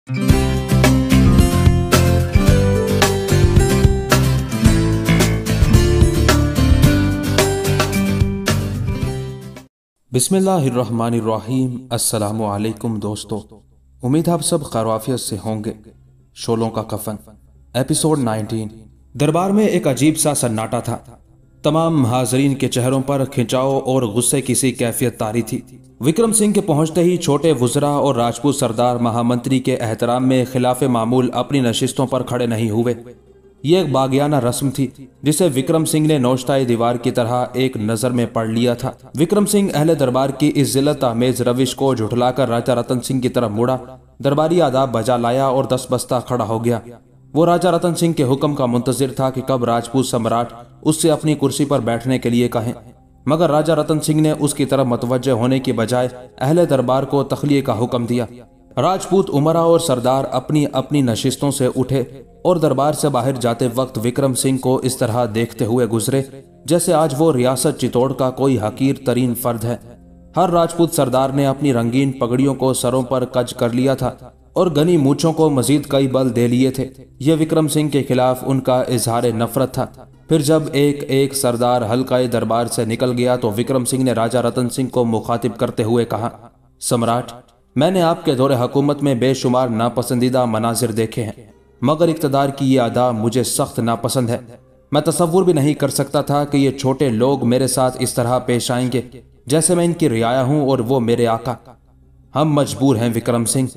बिस्मिल्लाहिर्रहमानिर्रहीम। अस्सलामु अलैकुम दोस्तों, उम्मीद आप सब खैरियत से होंगे। शोलों का कफन एपिसोड 19। दरबार में एक अजीब सा सन्नाटा था। तमाम हाजरीन के चेहरों पर खिंचाव और गुस्से की सी कैफियत तारी थी। विक्रम सिंह के पहुंचते ही छोटे वुज़रा और राजपूत सरदार महामंत्री के एहतराम में खिलाफ मामूल अपनी नशिस्तों पर खड़े नहीं हुए। ये एक बागियाना रस्म थी जिसे विक्रम सिंह ने नौश्ताई दीवार की तरह एक नजर में पढ़ लिया था। विक्रम सिंह अहले दरबार की इस जिल्लत आमेज रविश को झुठलाकर राजा रतन सिंह की तरफ मुड़ा, दरबारी आदाब बजा लाया और 10 बस्ता खड़ा हो गया। वो राजा रतन सिंह के हुक्म का मुंतजिर था कि कब राजपूत सम्राट उससे अपनी कुर्सी पर बैठने के लिए कहें, मगर राजा रतन सिंह ने उसकी तरफ मतवज्जे होने की बजाय अहले दरबार को तखलिये का हुक्म दिया। राजपूत उमरा और सरदार अपनी अपनी नशिस्तों से उठे और दरबार से बाहर जाते वक्त विक्रम सिंह को इस तरह देखते हुए गुजरे जैसे आज वो रियासत चित्तौड़ का कोई हकीर तरीन फर्द है। हर राजपूत सरदार ने अपनी रंगीन पगड़ियों को सरों पर कज कर लिया था और घनी मूंछों को मजीद कई बल दे लिए थे। यह विक्रम सिंह के खिलाफ उनका इजहार नफरत था। फिर जब एक एक सरदार हल्काए दरबार से निकल गया तो विक्रम सिंह ने राजा रतन सिंह को मुखातिब करते हुए कहा, सम्राट, मैंने आपके दौरे हुकूमत में बेशुमार नापसंदीदा मनाजिर देखे हैं, मगर इक़्तिदार की ये अदा मुझे सख्त नापसंद है। मैं तसव्वुर भी नहीं कर सकता था कि ये छोटे लोग मेरे साथ इस तरह पेश आएंगे जैसे मैं इनकी रियाया हूं और वो मेरे आका। हम मजबूर हैं विक्रम सिंह,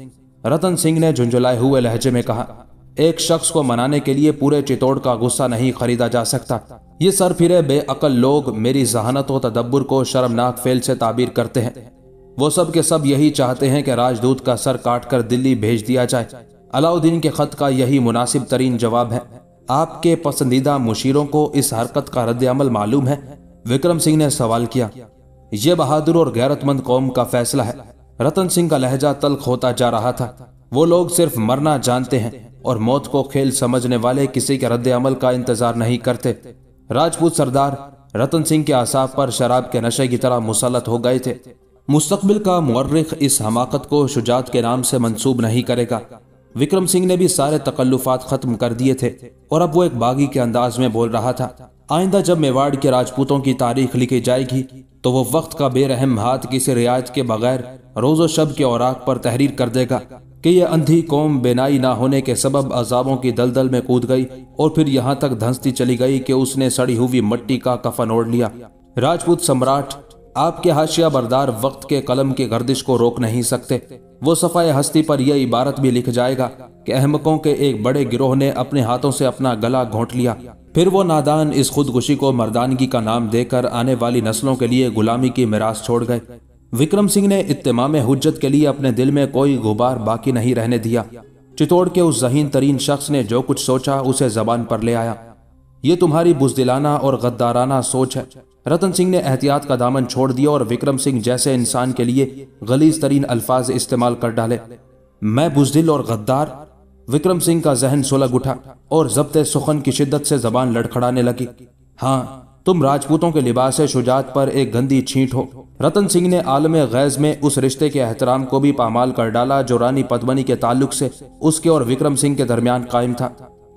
रतन सिंह ने झुंझुलाए हुए लहजे में कहा। एक शख्स को मनाने के लिए पूरे चित्तौड़ का गुस्सा नहीं खरीदा जा सकता। ये सर फिरे बेअकल लोग मेरी जहानत और तदब्बुर को शर्मनाक फेल से ताबीर करते हैं। वो सब के सब यही चाहते हैं कि राजदूत का सर काटकर दिल्ली भेज दिया जाए। अलाउद्दीन के खत का यही मुनासिब तरीन जवाब है। आपके पसंदीदा मुशीरों को इस हरकत का रद्द-ए-अमल मालूम है? विक्रम सिंह ने सवाल किया। यह बहादुर और गैरतमंद कौम का फैसला है। रतन सिंह का लहजा तल्ख होता जा रहा था। वो लोग सिर्फ मरना जानते हैं और मौत को खेल समझने वाले किसी के रद्द-ए-अमल का इंतजार नहीं करते। राजपूत सरदार रतन सिंह के आसाब पर शराब के नशे की तरह मुसल्लत हो गए थे। मुस्तकबिल का मुअर्रिख इस हमाकत को शुजात के नाम से मंसूब नहीं करेगा। विक्रम सिंह ने भी सारे तकल्लुफात खत्म कर दिए थे और अब वो एक बागी के अंदाज में बोल रहा था। आइंदा जब मेवाड़ के राजपूतों की तारीख लिखी जाएगी तो वो वक्त का बेरहम हाथ किसी रियायत के बगैर रोजो शब के औराक पर तहरीर कर देगा कि यह अंधी कौम बेनाई ना होने के सबब अजाबों की दलदल में कूद गई और फिर यहाँ तक धंसती चली गई कि उसने सड़ी हुई मिट्टी का कफन ओढ़ लिया। राजपूत सम्राट, आपके हाशिया बरदार वक्त के कलम की गर्दिश को रोक नहीं सकते। वो सफाए हस्ती पर यह इबारत भी लिख जाएगा कि अहमकों के एक बड़े गिरोह ने अपने हाथों से अपना गला घोंट लिया। फिर वो नादान इस खुदकुशी को मर्दानगी का नाम देकर आने वाली नस्लों के लिए गुलामी की मिरास छोड़ गए। विक्रम सिंह ने इत्तिमाम हुज्जत के लिए अपने दिल में कोई गुबार बाकी नहीं रहने दिया। चित्तौड़ के उस ज़हीन तरीन शख्स ने जो कुछ सोचा उसे जबान पर ले आया। ये तुम्हारी बुज़दिलाना और गद्दाराना सोच है। रतन सिंह ने एहतियात का दामन छोड़ दिया और विक्रम सिंह जैसे इंसान के लिए गलीज तरीन अल्फाज इस्तेमाल कर डाले। मैं बुज़दिल और गद्दार? विक्रम सिंह का जहन सुलग उठा और ज़ब्ते सुखन की शिद्दत से जबान लड़खड़ाने लगी। हाँ, तुम राजपूतों के लिबास शुजात पर एक गंदी छींट हो। रतन सिंह ने आलम गैज में उस रिश्ते के एहतराम को भी पामाल कर डाला जो रानी पद्मनी के ताल्लुक से उसके और विक्रम सिंह के दरमियान कायम था।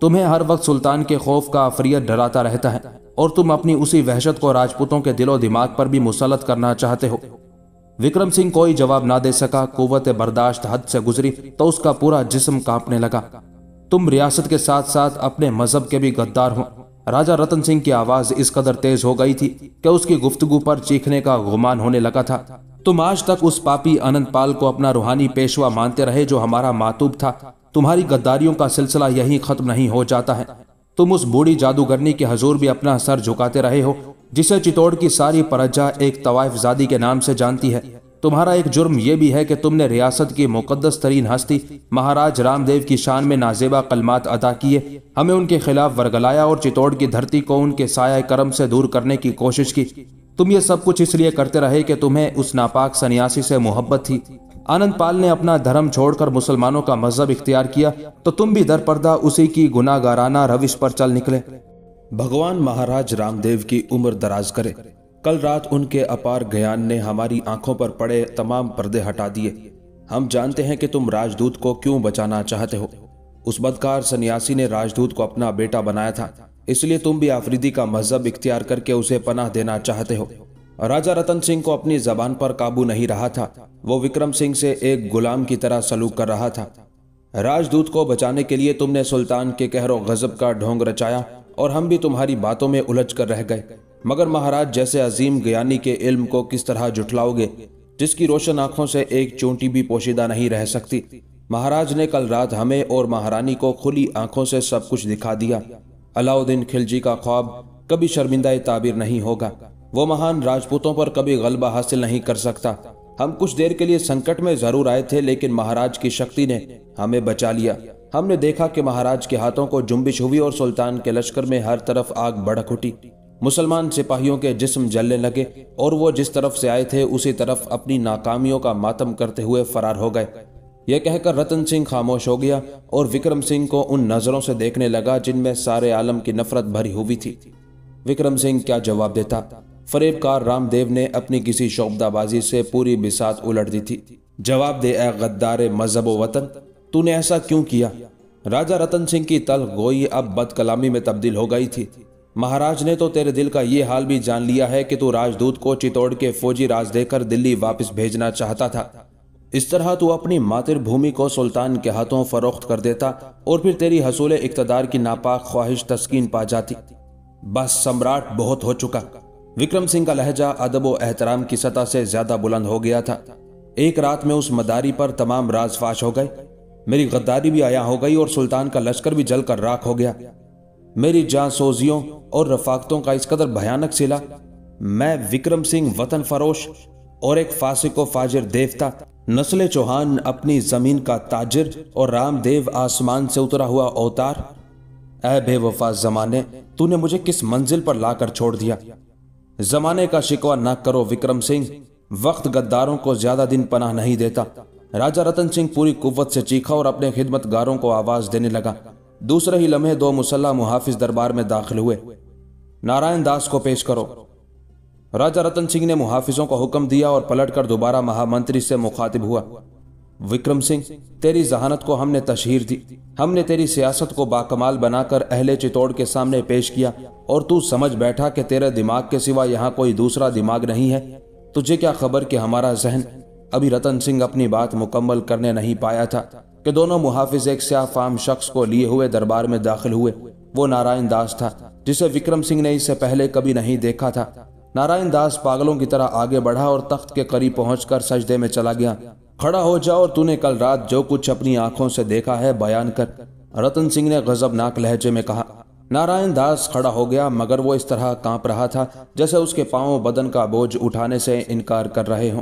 तुम्हें हर वक्त सुल्तान के खौफ का अफरियत डराता रहता है और तुम अपनी उसी वहशत को राजपूतों के दिलो दिमाग पर भी मुसल्लत करना चाहते हो। विक्रम सिंह कोई जवाब ना दे सका। कुव्वत बर्दाश्त हद से गुजरी तो उसका पूरा जिस्म कांपने लगा। तुम रियासत के साथ साथ अपने मजहब के भी गद्दार हो। राजा रतन सिंह की आवाज इस कदर तेज हो गई थी कि उसकी गुफ्तगू पर चीखने का गुमान होने लगा था। तुम आज तक उस पापी अनंतपाल को अपना रूहानी पेशवा मानते रहे जो हमारा मातूब था। तुम्हारी गद्दारियों का सिलसिला यहीं खत्म नहीं हो जाता है। तुम उस बूढ़ी जादूगरनी के हजूर भी अपना सर झुकाते रहे हो जिसे चित्तौड़ की सारी परजा एक तवाइफ ज़ादी के नाम से जानती है। तुम्हारा एक जुर्म यह भी है कि तुमने रियासत की मुकद्दस तरीन हस्ती महाराज रामदेव की शान में नाजेबा कलमात अदा किए, हमें उनके खिलाफ वरगलाया और चित्तौड़ की धरती को उनके साया करम से दूर करने की कोशिश की। तुम ये सब कुछ इसलिए करते रहे कि तुम्हें उस नापाक सन्यासी से मोहब्बत थी। आनंदपाल ने अपना धर्म छोड़कर मुसलमानों का मजहब इख्तियार किया तो तुम भी दरपर्दा उसी की गुनाहगाराना रविश पर चल निकले। भगवान महाराज रामदेव की उम्र दराज करे। कल रात उनके अपार ज्ञान ने हमारी आंखों पर पड़े तमाम पर्दे हटा दिए। हम जानते हैं कि तुम राजदूत को क्यों बचाना चाहते हो। उस बदकार सन्यासी ने राजदूत को अपना बेटा बनाया था, इसलिए तुम भी आफरीदी का मजहब इख्तियार करके उसे पनाह देना चाहते हो। राजा रतन सिंह को अपनी जबान पर काबू नहीं रहा था। वो विक्रम सिंह से एक गुलाम की तरह सलूक कर रहा था। राजदूत को बचाने के लिए तुमने सुल्तान के कहरो गजब का ढोंग रचाया और हम भी तुम्हारी बातों में उलझ कर रह गए। मगर महाराज जैसे अजीम ज्ञानी के इल्म को किस तरह जुटलाओगे, जिसकी रोशन आंखों से एक चोंटी भी पोशीदा नहीं रह सकती। महाराज ने कल रात हमें और महारानी को खुली आंखों से सब कुछ दिखा दिया। अलाउद्दीन खिलजी का ख्वाब कभी शर्मिंदा ताबीर नहीं होगा। वो महान राजपूतों पर कभी गलबा हासिल नहीं कर सकता। हम कुछ देर के लिए संकट में जरूर आए थे, लेकिन महाराज की शक्ति ने हमें बचा लिया। हमने देखा कि महाराज के हाथों को जुम्बिश हुई और सुल्तान के लश्कर में हर तरफ आग भड़क उठी। मुसलमान सिपाहियों के जिस्म जलने लगे और वो जिस तरफ से आए थे उसी तरफ अपनी नाकामियों का मातम करते हुए फरार हो गए। यह कहकर रतन सिंह खामोश हो गया और विक्रम सिंह को उन नजरों से देखने लगा जिनमें सारे आलम की नफरत भरी हुई थी। विक्रम सिंह क्या जवाब देता। फरेबकार रामदेव ने अपनी किसी शोबदाबाजी से पूरी बिसात उलट दी थी। जवाब दे ए गद्दार मजहब व वतन, तूने ऐसा क्यों किया? राजा रतन सिंह की तल्ख गोई अब बदकलामी में तब्दील हो गई थी। महाराज ने तो तेरे दिल का ये हाल भी जान लिया है कि तू राजदूत को चितौड़ के फौजी राज देकर दिल्ली वापस भेजना चाहता था। इस तरह तू अपनी मातृभूमि को सुल्तान के हाथों फरोख्त कर देता और फिर तेरी हसूल इक्तदार की नापाक ख्वाहिश तस्कीन पा जाती। बस सम्राट, बहुत हो चुका। विक्रम सिंह का लहजा अदब व एहतराम की सतह से ज्यादा बुलंद हो गया था। एक रात में उस मदारी पर तमाम राज फाश हो गए। मेरी गद्दारी भी आया हो गई और सुल्तान का लश्कर भी जलकर राख हो गया। मेरी जांसोजियों और रफाकतों का इस कदर भयानक सिला। मैं विक्रम सिंह वतन फरोश और एक फासिक व फाजिर देवता, नस्ले चौहान अपनी जमीन का ताजिर और रामदेव आसमान से उतरा हुआ अवतार। ऐ बेवफा जमाने, तूने मुझे किस मंजिल पर लाकर छोड़ दिया। जमाने का शिकवा न करो विक्रम सिंह, वक्त गद्दारों को ज्यादा दिन पनाह नहीं देता। राजा रतन सिंह पूरी कुव्वत से चीखा और अपने खिदमतगारों को आवाज देने लगा। दूसरे ही लम्हे दो मुसल्ला मुहाफिज दरबार में दाखिल हुए। नारायण दास को पेश करो। राजा रतन सिंह ने मुहाफिजों को हुक्म दिया और पलटकर दोबारा महामंत्री से मुखातिब हुआ। विक्रम सिंह, तेरी जहानत को हमने तशहीर दी। हमने तेरी सियासत को बाकमाल बनाकर अहले चितौड़ के सामने पेश किया और तू समझ बैठा कि तेरे दिमाग के सिवा यहाँ कोई दूसरा दिमाग नहीं है। तुझे क्या खबर कि हमारा जहन। अभी रतन सिंह अपनी बात मुकम्मल करने नहीं पाया था कि दोनों मुहाफिज एक स्याफाम शख्स को लिए हुए दरबार में दाखिल हुए। वो नारायण दास था, जिसे विक्रम सिंह ने इससे पहले कभी नहीं देखा था। नारायण दास पागलों की तरह आगे बढ़ा और तख्त के करीब पहुंचकर सजदे में चला गया। खड़ा हो जा और तूने कल रात जो कुछ अपनी आंखों से देखा है बयान कर, रतन सिंह ने गजबनाक लहजे में कहा। नारायण दास खड़ा हो गया, मगर वो इस तरह कांप रहा था जैसे उसके पांव बदन का बोझ उठाने से इनकार कर रहे हों।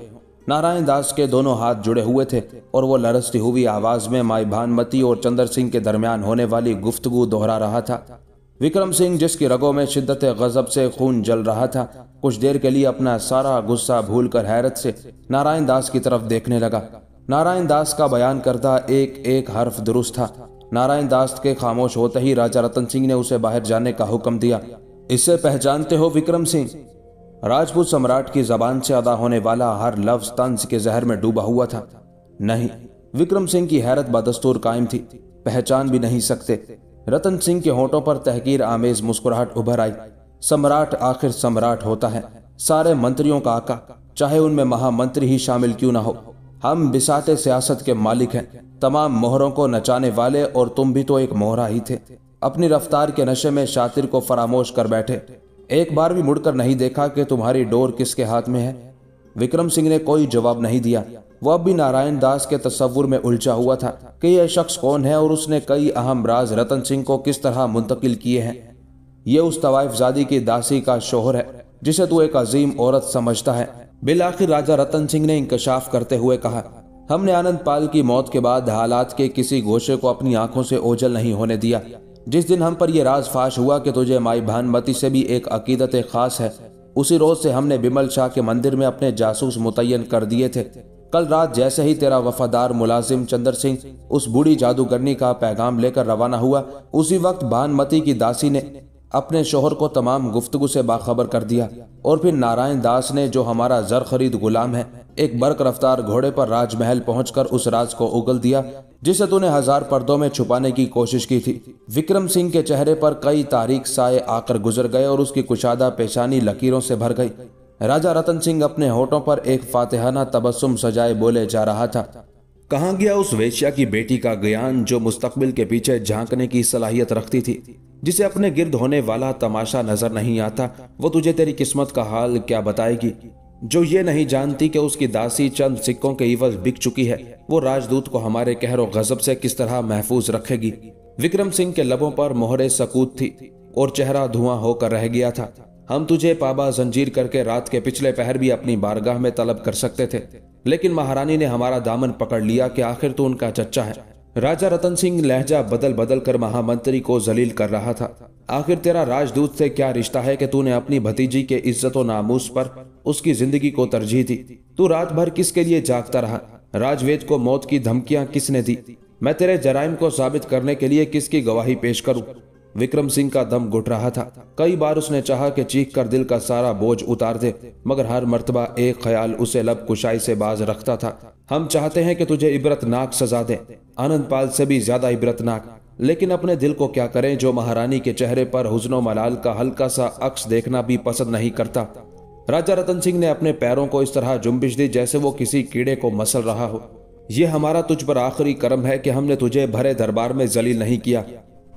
नारायण दास के दोनों हाथ जुड़े हुए थे और वो लरसती हुई आवाज में माई भानमती और चंद्र सिंह के दरमियान होने वाली गुफ्तगू दोहरा रहा था। विक्रम सिंह, जिसकी रगों में शिद्दत गजब से खून जल रहा था, कुछ देर के लिए अपना सारा गुस्सा भूलकर हैरत से नारायण दास की तरफ देखने लगा। नारायण दास का बयान करता एक एक हर्फ दुरुस्त था। नारायण दास के खामोश होते ही राजा रतन सिंह ने उसे बाहर जाने का हुक्म दिया। इससे पहचानते हो विक्रम सिंह? राजपूत सम्राट की जबान से अदा होने वाला हर लफ्ज तंज के जहर में डूबा हुआ था। नहीं, विक्रम सिंह की हैरत बदस्तूर कायम थी। पहचान भी नहीं सकते। रतन सिंह के होठों पर तहकीर आमेज मुस्कुराहट उभर आई। सम्राट आखिर सम्राट होता है, सारे मंत्रियों का आका, चाहे उनमें महामंत्री ही शामिल क्यों ना हो। हम बिसाते सियासत के मालिक हैं, तमाम मोहरों को नचाने वाले, और तुम भी तो एक मोहरा ही थे। अपनी रफ्तार के नशे में शातिर को फरामोश कर बैठे। एक बार भी मुड़कर नहीं देखा कि तुम्हारी डोर किसके हाथ में है। विक्रम सिंह ने कोई जवाब नहीं दिया। वह अब भी नारायण दास के तस्वुर में उलझा हुआ था कि यह शख्स कौन है और उसने कई अहम राज रतन सिंह को किस तरह मुंतकिल किए हैं। ये उस तवाइफजादी की दासी का शोहर है जिसे तू एक अजीम औरत समझता है। बिलाखिर राजा रतन सिंह ने इंकशाफ करते हुए कहा, हमने आनंद पाल की मौत के बाद हालात के किसी गोशे को अपनी आंखों से ओझल नहीं होने दिया। जिस दिन हम पर यह राज फाश हुआ कि तुझे माई भानमती से भी एक अकीदत खास है, उसी रोज से हमने बिमल शाह के मंदिर में अपने जासूस मुतय्यन कर दिए थे। कल रात जैसे ही तेरा वफादार मुलाजिम चंद्र सिंह उस बूढ़ी जादूगरनी का पैगाम लेकर रवाना हुआ, उसी वक्त भानमती की दासी ने अपने शोहर को तमाम गुफ्तगू से बाखबर कर दिया। और फिर नारायण दास ने, जो हमारा जर खरीद गुलाम है, एक बर्क रफ्तार घोड़े पर राजमहल पहुंचकर उस राज को उगल दिया जिसे तूने 1000 पर्दों में छुपाने की कोशिश की थी। विक्रम सिंह के चेहरे पर कई तारीख साए आकर गुजर गए और उसकी कुशादा पेशानी लकीरों से भर गई। राजा रतन सिंह अपने होठों पर एक फातिहाना तबस्सुम सजाए बोले जा रहा था, कहाँ गया उस वेश्या की बेटी का ज्ञान जो मुस्तकबिल के पीछे झांकने की सलाहियत रखती थी, जिसे अपने गिर्द होने वाला तमाशा नजर नहीं आता। वो तुझे तेरी किस्मत का हाल क्या बताएगी, जो ये नहीं जानती कि उसकी दासी चंद सिक्कों के इवज बिक चुकी है। वो राजदूत को हमारे कहरो गजब से किस तरह महफूज रखेगी। विक्रम सिंह के लबों पर मोहरे सकूत थी और चेहरा धुआं होकर रह गया था। हम तुझे पाबा जंजीर करके रात के पिछले पहर भी अपनी बारगाह में तलब कर सकते थे, लेकिन महारानी ने हमारा दामन पकड़ लिया कि आखिर तू उनका चच्चा है। राजा रतन सिंह लहजा बदल बदल कर महामंत्री को जलील कर रहा था। आखिर तेरा राजदूत से क्या रिश्ता है कि तूने अपनी भतीजी के इज्जत और नामूस पर उसकी जिंदगी को तरजीह दी। तू रात भर किसके लिए जागता रहा? राजवेद को मौत की धमकियां किसने दी? मैं तेरे जराइम को साबित करने के लिए किसकी गवाही पेश करूं? विक्रम सिंह का दम घुट रहा था। कई बार उसने चाहा कि चीख कर दिल का सारा बोझ उतार दे, मगर हर मर्तबा एक ख्याल उसे लब कुशाई से बाज रखता था। हम चाहते हैं कि तुझे इबरतनाक सजा दे, आनंदपाल से भी ज्यादा इबरतनाक, लेकिन अपने दिल को क्या करें जो महारानी के चेहरे पर हुस्नो मलाल का हल्का सा अक्स देखना भी पसंद नहीं करता। राजा रतन सिंह ने अपने पैरों को इस तरह जुम्बिश दी जैसे वो किसी कीड़े को मसल रहा हो। यह हमारा तुझ पर आखिरी करम है कि हमने तुझे भरे दरबार में जलील नहीं किया।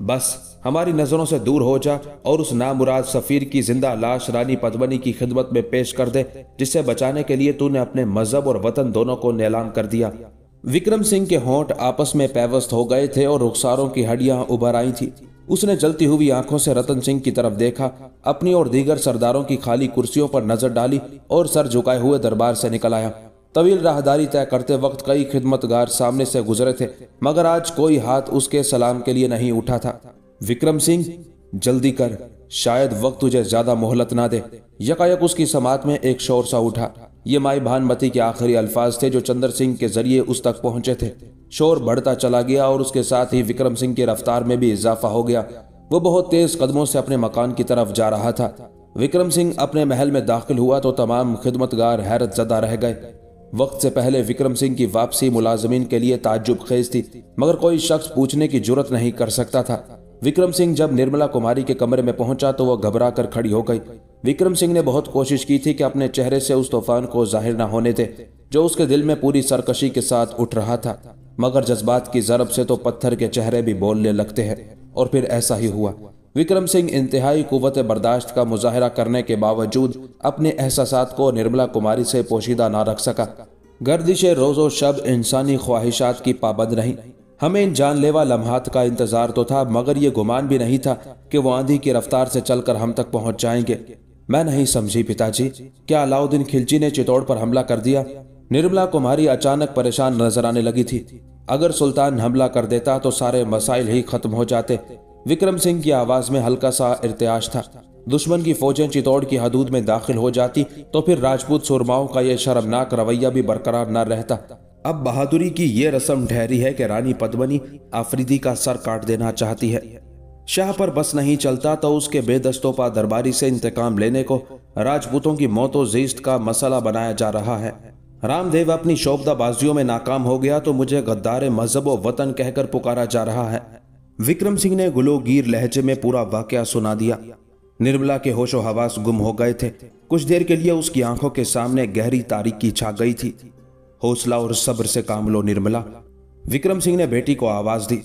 बस हमारी नजरों से दूर हो जा और उस नामुराद सफीर की जिंदा लाश रानी पद्मिनी की खिदमत में पेश कर दे, जिसे बचाने के लिए तूने अपने मजहब और वतन दोनों को नीलाम कर दिया। विक्रम सिंह के होंठ आपस में पैवस्त हो गए थे और रुखसारों की हड्डियां उभर आई थी। उसने जलती हुई आंखों से रतन सिंह की तरफ देखा, अपनी और दीगर सरदारों की खाली कुर्सियों पर नजर डाली और सर झुकाए हुए दरबार से निकल आया। तवील राहदारी तय करते वक्त कई खिदमतगार सामने से गुजरे थे, मगर आज कोई हाथ उसके सलाम के लिए नहीं उठा था। विक्रम सिंह, जल्दी कर, शायद वक्त तुझे ज्यादा मोहलत ना दे। यकायक उसकी समात में एक शोर सा उठा। ये माई भानमती के आखिरी अल्फाज थे जो चंद्र सिंह के जरिए उस तक पहुंचे थे। शोर बढ़ता चला गया और उसके साथ ही विक्रम सिंह की रफ्तार में भी इजाफा हो गया। वो बहुत तेज कदमों से अपने मकान की तरफ जा रहा था। विक्रम सिंह अपने महल में दाखिल हुआ तो तमाम खिदमतगार हैरत ज़दा रह गए। वक्त से पहले विक्रम सिंह की वापसी मुलाजमीन के लिए ताज्जुब खेज थी, मगर कोई शख्स पूछने की जुर्रत नहीं कर सकता था। विक्रम सिंह जब निर्मला कुमारी के कमरे में पहुंचा तो वह घबरा कर खड़ी हो गई। विक्रम सिंह ने बहुत कोशिश की थी कि अपने चेहरे से उस तूफान को जाहिर न होने दे जो उसके दिल में पूरी सरकशी के साथ उठ रहा था, मगर जज्बात की जरब से तो पत्थर के चेहरे भी बोलने लगते हैं। और फिर ऐसा ही हुआ। विक्रम सिंह इंतहाई कुव्वत बर्दाश्त का मुजाहरा करने के बावजूद अपने एहसासात को निर्मला कुमारी से पोशीदा ना रख सका। गर्दिश रोज़ो शब इंसानी ख्वाहिशात की पाबंद नहीं। हमें इन जानलेवा लम्हात का इंतजार तो था, मगर ये गुमान भी नहीं था कि वो आंधी की रफ्तार से चलकर हम तक पहुंच जाएंगे। मैं नहीं समझी पिताजी, क्या अलाउद्दीन खिलजी ने चित्तौड़ पर हमला कर दिया? निर्मला कुमारी अचानक परेशान नजर आने लगी थी। अगर सुल्तान हमला कर देता तो सारे मसाइल ही खत्म हो जाते। विक्रम सिंह की आवाज में हल्का सा इर्तियाश था। दुश्मन की फौजें चित्तौड़ की हदूद में दाखिल हो जाती तो फिर राजपूत सुरमाओं का यह शर्मनाक रवैया भी बरकरार न रहता। अब बहादुरी की यह रस्म ठहरी है कि रानी पद्मिनी आफरीदी का सर काट देना चाहती है। शाह पर बस नहीं चलता तो उसके बेदस्तोपा दरबारी से इंतकाम लेने को राजपूतों की मौतो जीस्त का मसला बनाया जा रहा है। रामदेव अपनी शोबदाबाजियों में नाकाम हो गया तो मुझे गद्दार मजहब व वतन कहकर पुकारा जा रहा है। विक्रम सिंह ने गुलोगीर लहजे में पूरा वाकया सुना दिया। निर्मला के होशो हवास गुम हो गए थे। कुछ देर के लिए उसकी आंखों के सामने गहरी तारीकी छा गई थी। हौसला और सब्र से काम लो निर्मला, विक्रम सिंह ने बेटी को आवाज दी।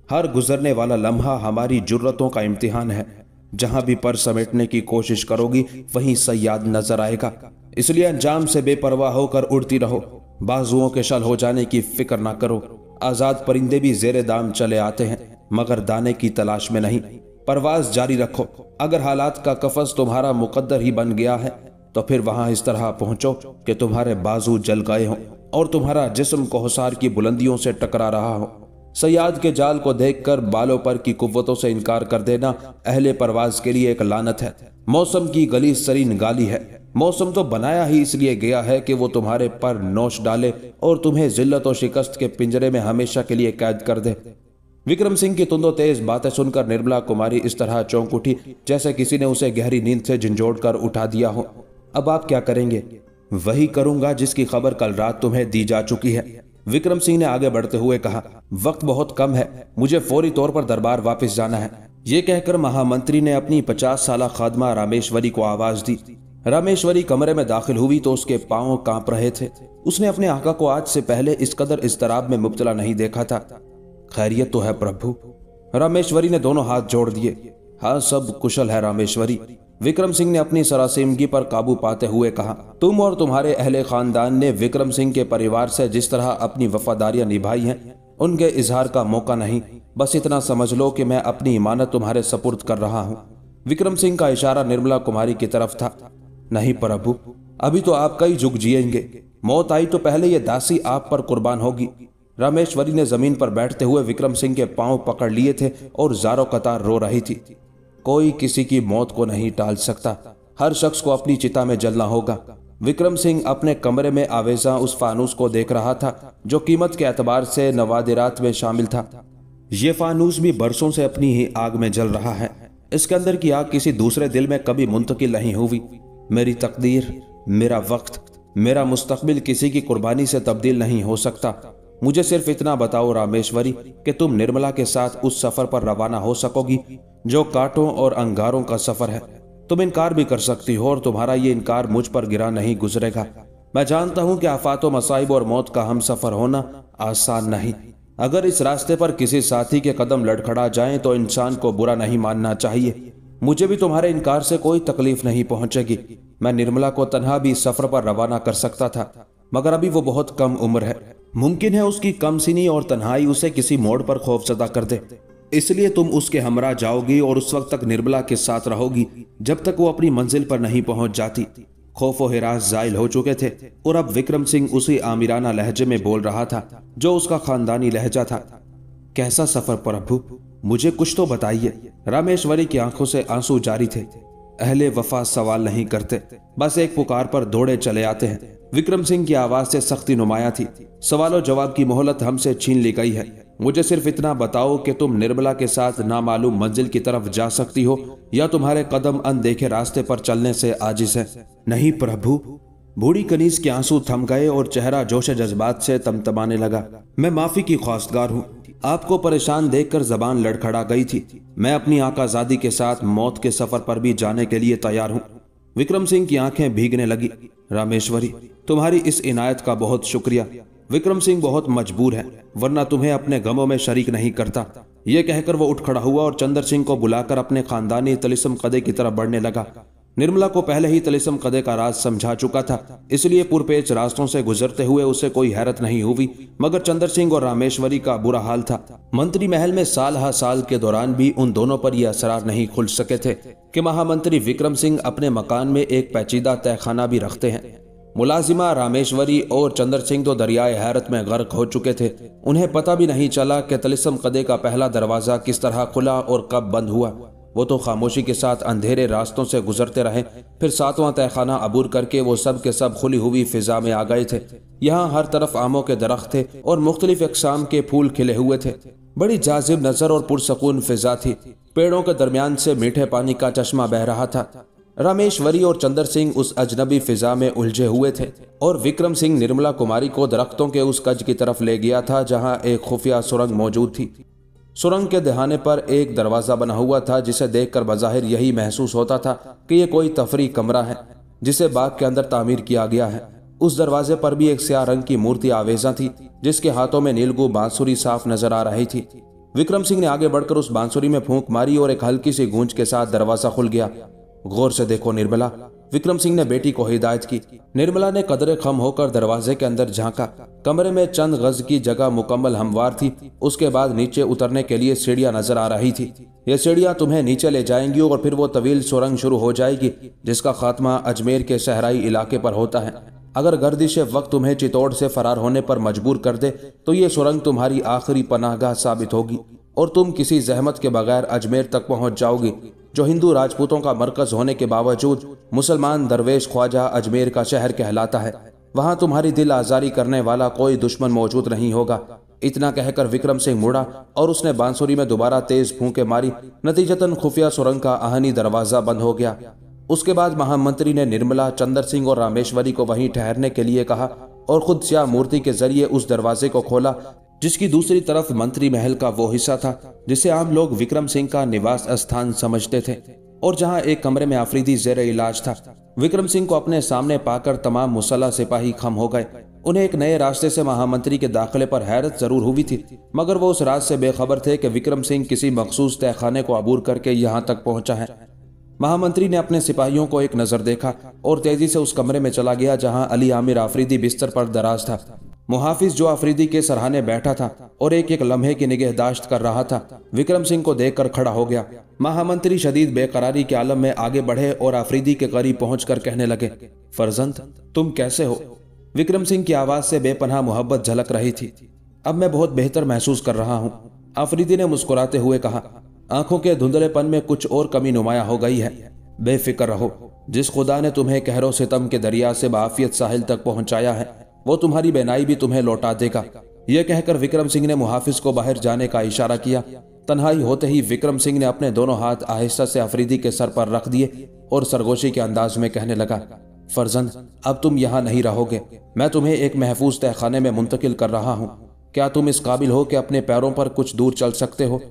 हर गुजरने वाला लम्हा हमारी जुर्रतों का इम्तिहान है। जहां भी पर समेटने की कोशिश करोगी वहीं सयाद नजर आएगा, इसलिए अंजाम से बेपरवाह होकर उड़ती रहो। बाजुओं के शल हो जाने की फिक्र ना करो। आजाद परिंदे भी जेरे दाम चले आते हैं, मगर दाने की तलाश में नहीं। परवाज जारी रखो। अगर हालात का कफस तुम्हारा मुकद्दर ही बन गया है तो फिर वहां इस तरह पहुंचो कि तुम्हारे बाजू जल गए हों और तुम्हारा जिस्म कोहसार की बुलंदियों से टकरा रहा हो। सयाद के जाल को देखकर बालों पर की कुव्वतों से इनकार कर देना अहले परवाज के लिए एक लानत है। मौसम की गली सरीन गाली है। मौसम तो बनाया ही इसलिए गया है कि वो तुम्हारे पर नोश डाले और तुम्हें जिल्लत और शिकस्त के पिंजरे में हमेशा के लिए कैद कर दे। विक्रम सिंह की तुंदो तेज बातें सुनकर निर्मला कुमारी इस तरह चौंक उठी जैसे किसी ने उसे गहरी नींद से झंझोड़ कर उठा दिया हो। अब आप क्या करेंगे? वही करूंगा जिसकी खबर कल रात तुम्हें दी जा चुकी है, विक्रम सिंह ने आगे बढ़ते हुए कहा। वक्त बहुत कम है, मुझे फौरी तौर पर दरबार वापस जाना है। ये कहकर महामंत्री ने अपनी 50 साला खादमा रामेश्वरी को आवाज दी। रामेश्वरी कमरे में दाखिल हुई तो उसके पांव कांप रहे थे। उसने अपने आका को आज से पहले इस कदर इज़्तिराब में मुब्तला नहीं देखा था। खैरियत तो है प्रभु? रामेश्वरी ने दोनों हाथ जोड़ दिए। हाँ, सब कुशल है रामेश्वरी, विक्रम सिंह ने अपनी सरासिमगी पर काबू पाते हुए कहा। तुम और तुम्हारे अहले खानदान ने विक्रम सिंह के परिवार से जिस तरह अपनी वफादारियां निभाई हैं, उनके इजहार का मौका नहीं। बस इतना समझ लो कि मैं अपनी इमानत तुम्हारे सपुर्द कर रहा हूँ। विक्रम सिंह का इशारा निर्मला कुमारी की तरफ था। नहीं प्रभु, अभी तो आप कई युग जिएंगे। मौत आई तो पहले ये दासी आप पर कुर्बान होगी। रामेश्वरी ने जमीन पर बैठते हुए विक्रम सिंह के पांव पकड़ लिए थे और जारो कतार रो रही थी। कोई किसी की मौत को नहीं टाल सकता, हर शख्स को अपनी चिता में जलना होगा। विक्रम सिंह अपने कमरे में आवेजा उस फानूस को देख रहा था जो कीमत के एतबार से नवादिरात में शामिल था। ये फानूस भी बरसों से अपनी ही आग में जल रहा है। इसके अंदर की आग किसी दूसरे दिल में कभी मुंतकिल नहीं हुई। मेरी तकदीर, मेरा वक्त, मेरा मुस्तकबिल किसी की कुर्बानी से तब्दील नहीं हो सकता। मुझे सिर्फ इतना बताओ रामेश्वरी कि तुम निर्मला के साथ उस सफर पर रवाना हो सकोगी जो कांटों और अंगारों का सफर है। तुम इनकार भी कर सकती हो और तुम्हारा ये इनकार मुझ पर गिरा नहीं गुजरेगा। मैं जानता हूं कि आफात व मसाइब और मौत का हम सफर होना आसान नहीं। अगर इस रास्ते पर किसी साथी के कदम लड़खड़ा जाएं तो इंसान को बुरा नहीं मानना चाहिए। मुझे भी तुम्हारे इनकार से कोई तकलीफ नहीं पहुंचेगी। मैं निर्मला को तन्हा भी सफर पर रवाना कर सकता था, मगर अभी वो बहुत कम उम्र है। मुमकिन है उसकी कमसिनी और तन्हाई उसे किसी मोड़ पर खौफजदा कर दे। इसलिए तुम उसके हमरा जाओगी और उस वक्त तक निर्मला के साथ रहोगी जब तक वो अपनी मंजिल पर नहीं पहुंच जाती। खौफ व हिरास जायल हो चुके थे और अब विक्रम सिंह उसी आमिराना लहजे में बोल रहा था जो उसका खानदानी लहजा था। कैसा सफर प्रभु, मुझे कुछ तो बताइए। रामेश्वरी की आंखों से आंसू जारी थे। अहले वफा सवाल नहीं करते, बस एक पुकार पर दौड़े चले आते हैं। विक्रम सिंह की आवाज से सख्ती नुमाया थी। सवालों जवाब की मोहलत हमसे छीन ली गई है। मुझे सिर्फ इतना बताओ कि तुम निर्मला के साथ नामालूम मंजिल की तरफ जा सकती हो या तुम्हारे कदम अनदेखे रास्ते पर चलने से आजिज है। नहीं प्रभु। बूढ़ी कनीज के आंसू थम गए और चेहरा जोश जज्बात से तमतमाने लगा। मैं माफी की ख्वास्तगार हूँ। आपको परेशान देखकर जबान लड़खड़ा गई थी। मैं अपनी आकाजादी के साथ मौत के सफर पर भी जाने के लिए तैयार हूँ। विक्रम सिंह की आंखें भीगने लगी। रामेश्वरी, तुम्हारी इस इनायत का बहुत शुक्रिया। विक्रम सिंह बहुत मजबूर है, वरना तुम्हें अपने गमों में शरीक नहीं करता। यह कहकर वो उठ खड़ा हुआ और चंदर सिंह को बुलाकर अपने खानदानी तलिस्म कदे की तरफ बढ़ने लगा। निर्मला को पहले ही तलिस्म कदे का राज समझा चुका था, इसलिए पुरपेच रास्तों से गुजरते हुए उसे कोई हैरत नहीं हुई। मगर चंदर सिंह और रामेश्वरी का बुरा हाल था। मंत्री महल में साल हा साल के दौरान भी उन दोनों पर यह असरार नहीं खुल सके थे कि महामंत्री विक्रम सिंह अपने मकान में एक पेचीदा तहखाना भी रखते हैं। मुलाजिमा रामेश्वरी और चंदर सिंह तो दरियाए हैरत में गर्क हो चुके थे। उन्हें पता भी नहीं चला कि तलिस्म कदे का पहला दरवाजा किस तरह खुला और कब बंद हुआ। वो तो खामोशी के साथ अंधेरे रास्तों से गुजरते रहे। फिर सातवां तहखाना अबूर करके वो सब के सब खुली हुई फिजा में आ गए थे। यहाँ हर तरफ आमों के दरख्त थे और मुख्तलिफ अक़साम के फूल खिले हुए थे। बड़ी जाजिब नजर और पुरसकून फिजा थी। पेड़ों के दरमियान से मीठे पानी का चश्मा बह रहा था। रामेश्वरी और चंदर सिंह उस अजनबी फिजा में उलझे हुए थे और विक्रम सिंह निर्मला कुमारी को दरख्तों के उस कज की तरफ ले गया था जहां एक खुफिया सुरंग मौजूद थी। सुरंग के दहाने पर एक दरवाजा बना हुआ था जिसे देखकर बज़ाहिर यही महसूस होता था कि यह कोई तफरी कमरा है जिसे बाग के अंदर तामीर किया गया है। उस दरवाजे पर भी एक स्याह रंग की मूर्ति आवेजा थी जिसके हाथों में नीलगू बांसुरी साफ नजर आ रही थी। विक्रम सिंह ने आगे बढ़कर उस बांसुरी में फूंक मारी और एक हल्की सी गूंज के साथ दरवाजा खुल गया। गौर से देखो निर्मला, विक्रम सिंह ने बेटी को हिदायत की। निर्मला ने कदरे खम होकर दरवाजे के अंदर झांका। कमरे में चंद गज की जगह मुकम्मल हमवार थी। उसके बाद नीचे उतरने के लिए सीढ़ियां नजर आ रही थी। ये सीढ़ियां तुम्हें नीचे ले जाएंगी और फिर वो तवील सुरंग शुरू हो जाएगी जिसका खात्मा अजमेर के सहराई इलाके पर होता है। अगर गर्दिश वक्त तुम्हें चित्तौड़ से फरार होने पर मजबूर कर दे तो ये सुरंग तुम्हारी आखिरी पनाहगाह साबित होगी और तुम किसी जहमत के बगैर अजमेर तक पहुंच जाओगी, जो हिंदू राजपूतों का मरकज होने के बावजूद मुसलमान दरवेश ख्वाजा अजमेर का शहर कहलाता है। वहां तुम्हारी दिल आजारी करने वाला कोई दुश्मन मौजूद नहीं होगा। इतना कहकर विक्रम सिंह मुड़ा और उसने बांसुरी में दोबारा तेज फूंके मारी। नतीजतन खुफिया सुरंग का आहनी दरवाजा बंद हो गया। उसके बाद महामंत्री ने निर्मला, चंद्र सिंह और रामेश्वरी को वहीं ठहरने के लिए कहा और खुद श्याम मूर्ति के जरिए उस दरवाजे को खोला जिसकी दूसरी तरफ मंत्री महल का वो हिस्सा था जिसे आम लोग विक्रम सिंह का निवास स्थान समझते थे और जहां एक कमरे में आफरीदी जेरे इलाज था। विक्रम सिंह को अपने सामने पाकर तमाम मुसल्ला सिपाही खम हो गए। उन्हें एक नए रास्ते से महामंत्री के दाखिले पर हैरत जरूर हुई थी, मगर वो उस राज से बेखबर थे कि विक्रम सिंह किसी मखसूस तहखाने को अबूर करके यहाँ तक पहुंचा है। महामंत्री ने अपने सिपाहियों को एक नजर देखा और तेजी से उस कमरे में चला गया जहां अली आमिर आफरीदी बिस्तर पर दराज था। मुहाफिज जो आफरीदी के सरहाने बैठा था और एक एक लम्हे की निगहदाश्त कर रहा था, विक्रम सिंह को देखकर खड़ा हो गया। महामंत्री शदीद बेकरारी के आलम में आगे बढ़े और आफरीदी के करीब पहुंचकर कहने लगे, फर्जंद तुम कैसे हो? विक्रम सिंह की आवाज से बेपनाह मोहब्बत झलक रही थी। अब मैं बहुत बेहतर महसूस कर रहा हूँ, आफरीदी ने मुस्कुराते हुए कहा। आंखों के धुंधलेपन में कुछ और कमी नुमाया हो गई है। बेफिक्र रहो, जिस खुदा ने तुम्हें कहरो सितम के दरिया से बाफियत साहिल तक पहुंचाया है वो तुम्हारी बेनाई भी तुम्हें लौटा देगा। यह कहकर विक्रम सिंह ने मुहाफिज को बाहर जाने का इशारा किया। तन्हाई होते ही विक्रम सिंह ने अपने दोनों हाथ आहिस्ता से आफरीदी के सर पर रख दिए और सरगोशी के अंदाज में कहने लगा, फर्जंद अब तुम यहाँ नहीं रहोगे, मैं तुम्हें एक महफूज तहखाने में मुंतकिल कर रहा हूँ। क्या तुम इस काबिल हो कि अपने पैरों पर कुछ दूर चल सकते हो?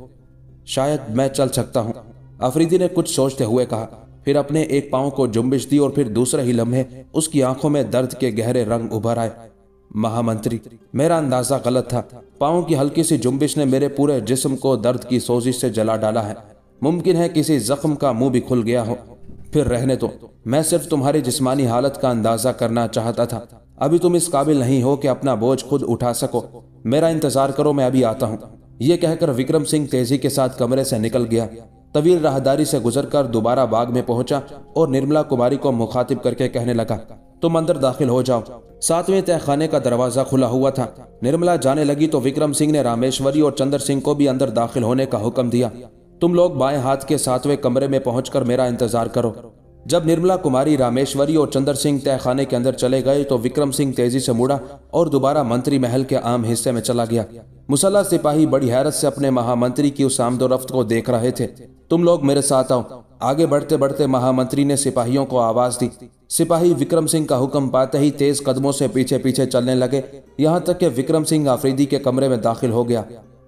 शायद मैं चल सकता हूँ, आफरीदी ने कुछ सोचते हुए कहा। फिर अपने एक पांव को जुम्बिश दी और फिर दूसरे ही लम्हे उसकी आंखों में दर्द के गहरे रंग उभर आए। महामंत्री, मेरा अंदाजा गलत था। पांव की हल्की सी जुम्बिश ने मेरे पूरे जिस्म को दर्द की सोजिश से जला डाला है। मुमकिन है किसी जख्म का मुंह भी खुल गया हो। फिर रहने दो, मैं सिर्फ तुम्हारी जिस्मानी हालत का अंदाजा करना चाहता था। अभी तुम इस काबिल नहीं हो कि अपना बोझ खुद उठा सको। मेरा इंतजार करो, मैं अभी आता हूँ। ये कहकर विक्रम सिंह तेजी के साथ कमरे से निकल गया। तवील राहदारी से गुजरकर दोबारा बाग में पहुंचा और निर्मला कुमारी को मुखातिब करके कहने लगा, तुम अंदर दाखिल हो जाओ। 7वें तहखाने का दरवाजा खुला हुआ था। निर्मला जाने लगी तो विक्रम सिंह ने रामेश्वरी और चंद्र सिंह को भी अंदर दाखिल होने का हुक्म दिया। तुम लोग बाएं हाथ के 7वें कमरे में पहुंचकर मेरा इंतजार करो। जब निर्मला कुमारी, रामेश्वरी और चंद्र सिंह तहखाने के अंदर चले गए तो विक्रम सिंह तेजी से मुड़ा और दोबारा मंत्री महल के आम हिस्से में चला गया। मुसल्ला सिपाही बड़ी हैरत से अपने महामंत्री की उस आमदोरफ्त को देख रहे थे। तुम लोग मेरे साथ आओ। आगे बढ़ते बढ़ते महामंत्री ने सिपाहियों को आवाज दी। सिपाही विक्रम सिंह का हुक्म पाते ही तेज कदमों से पीछे पीछे चलने लगे, यहाँ तक कि विक्रम सिंह आफरीदी के कमरे में दाखिल हो गया।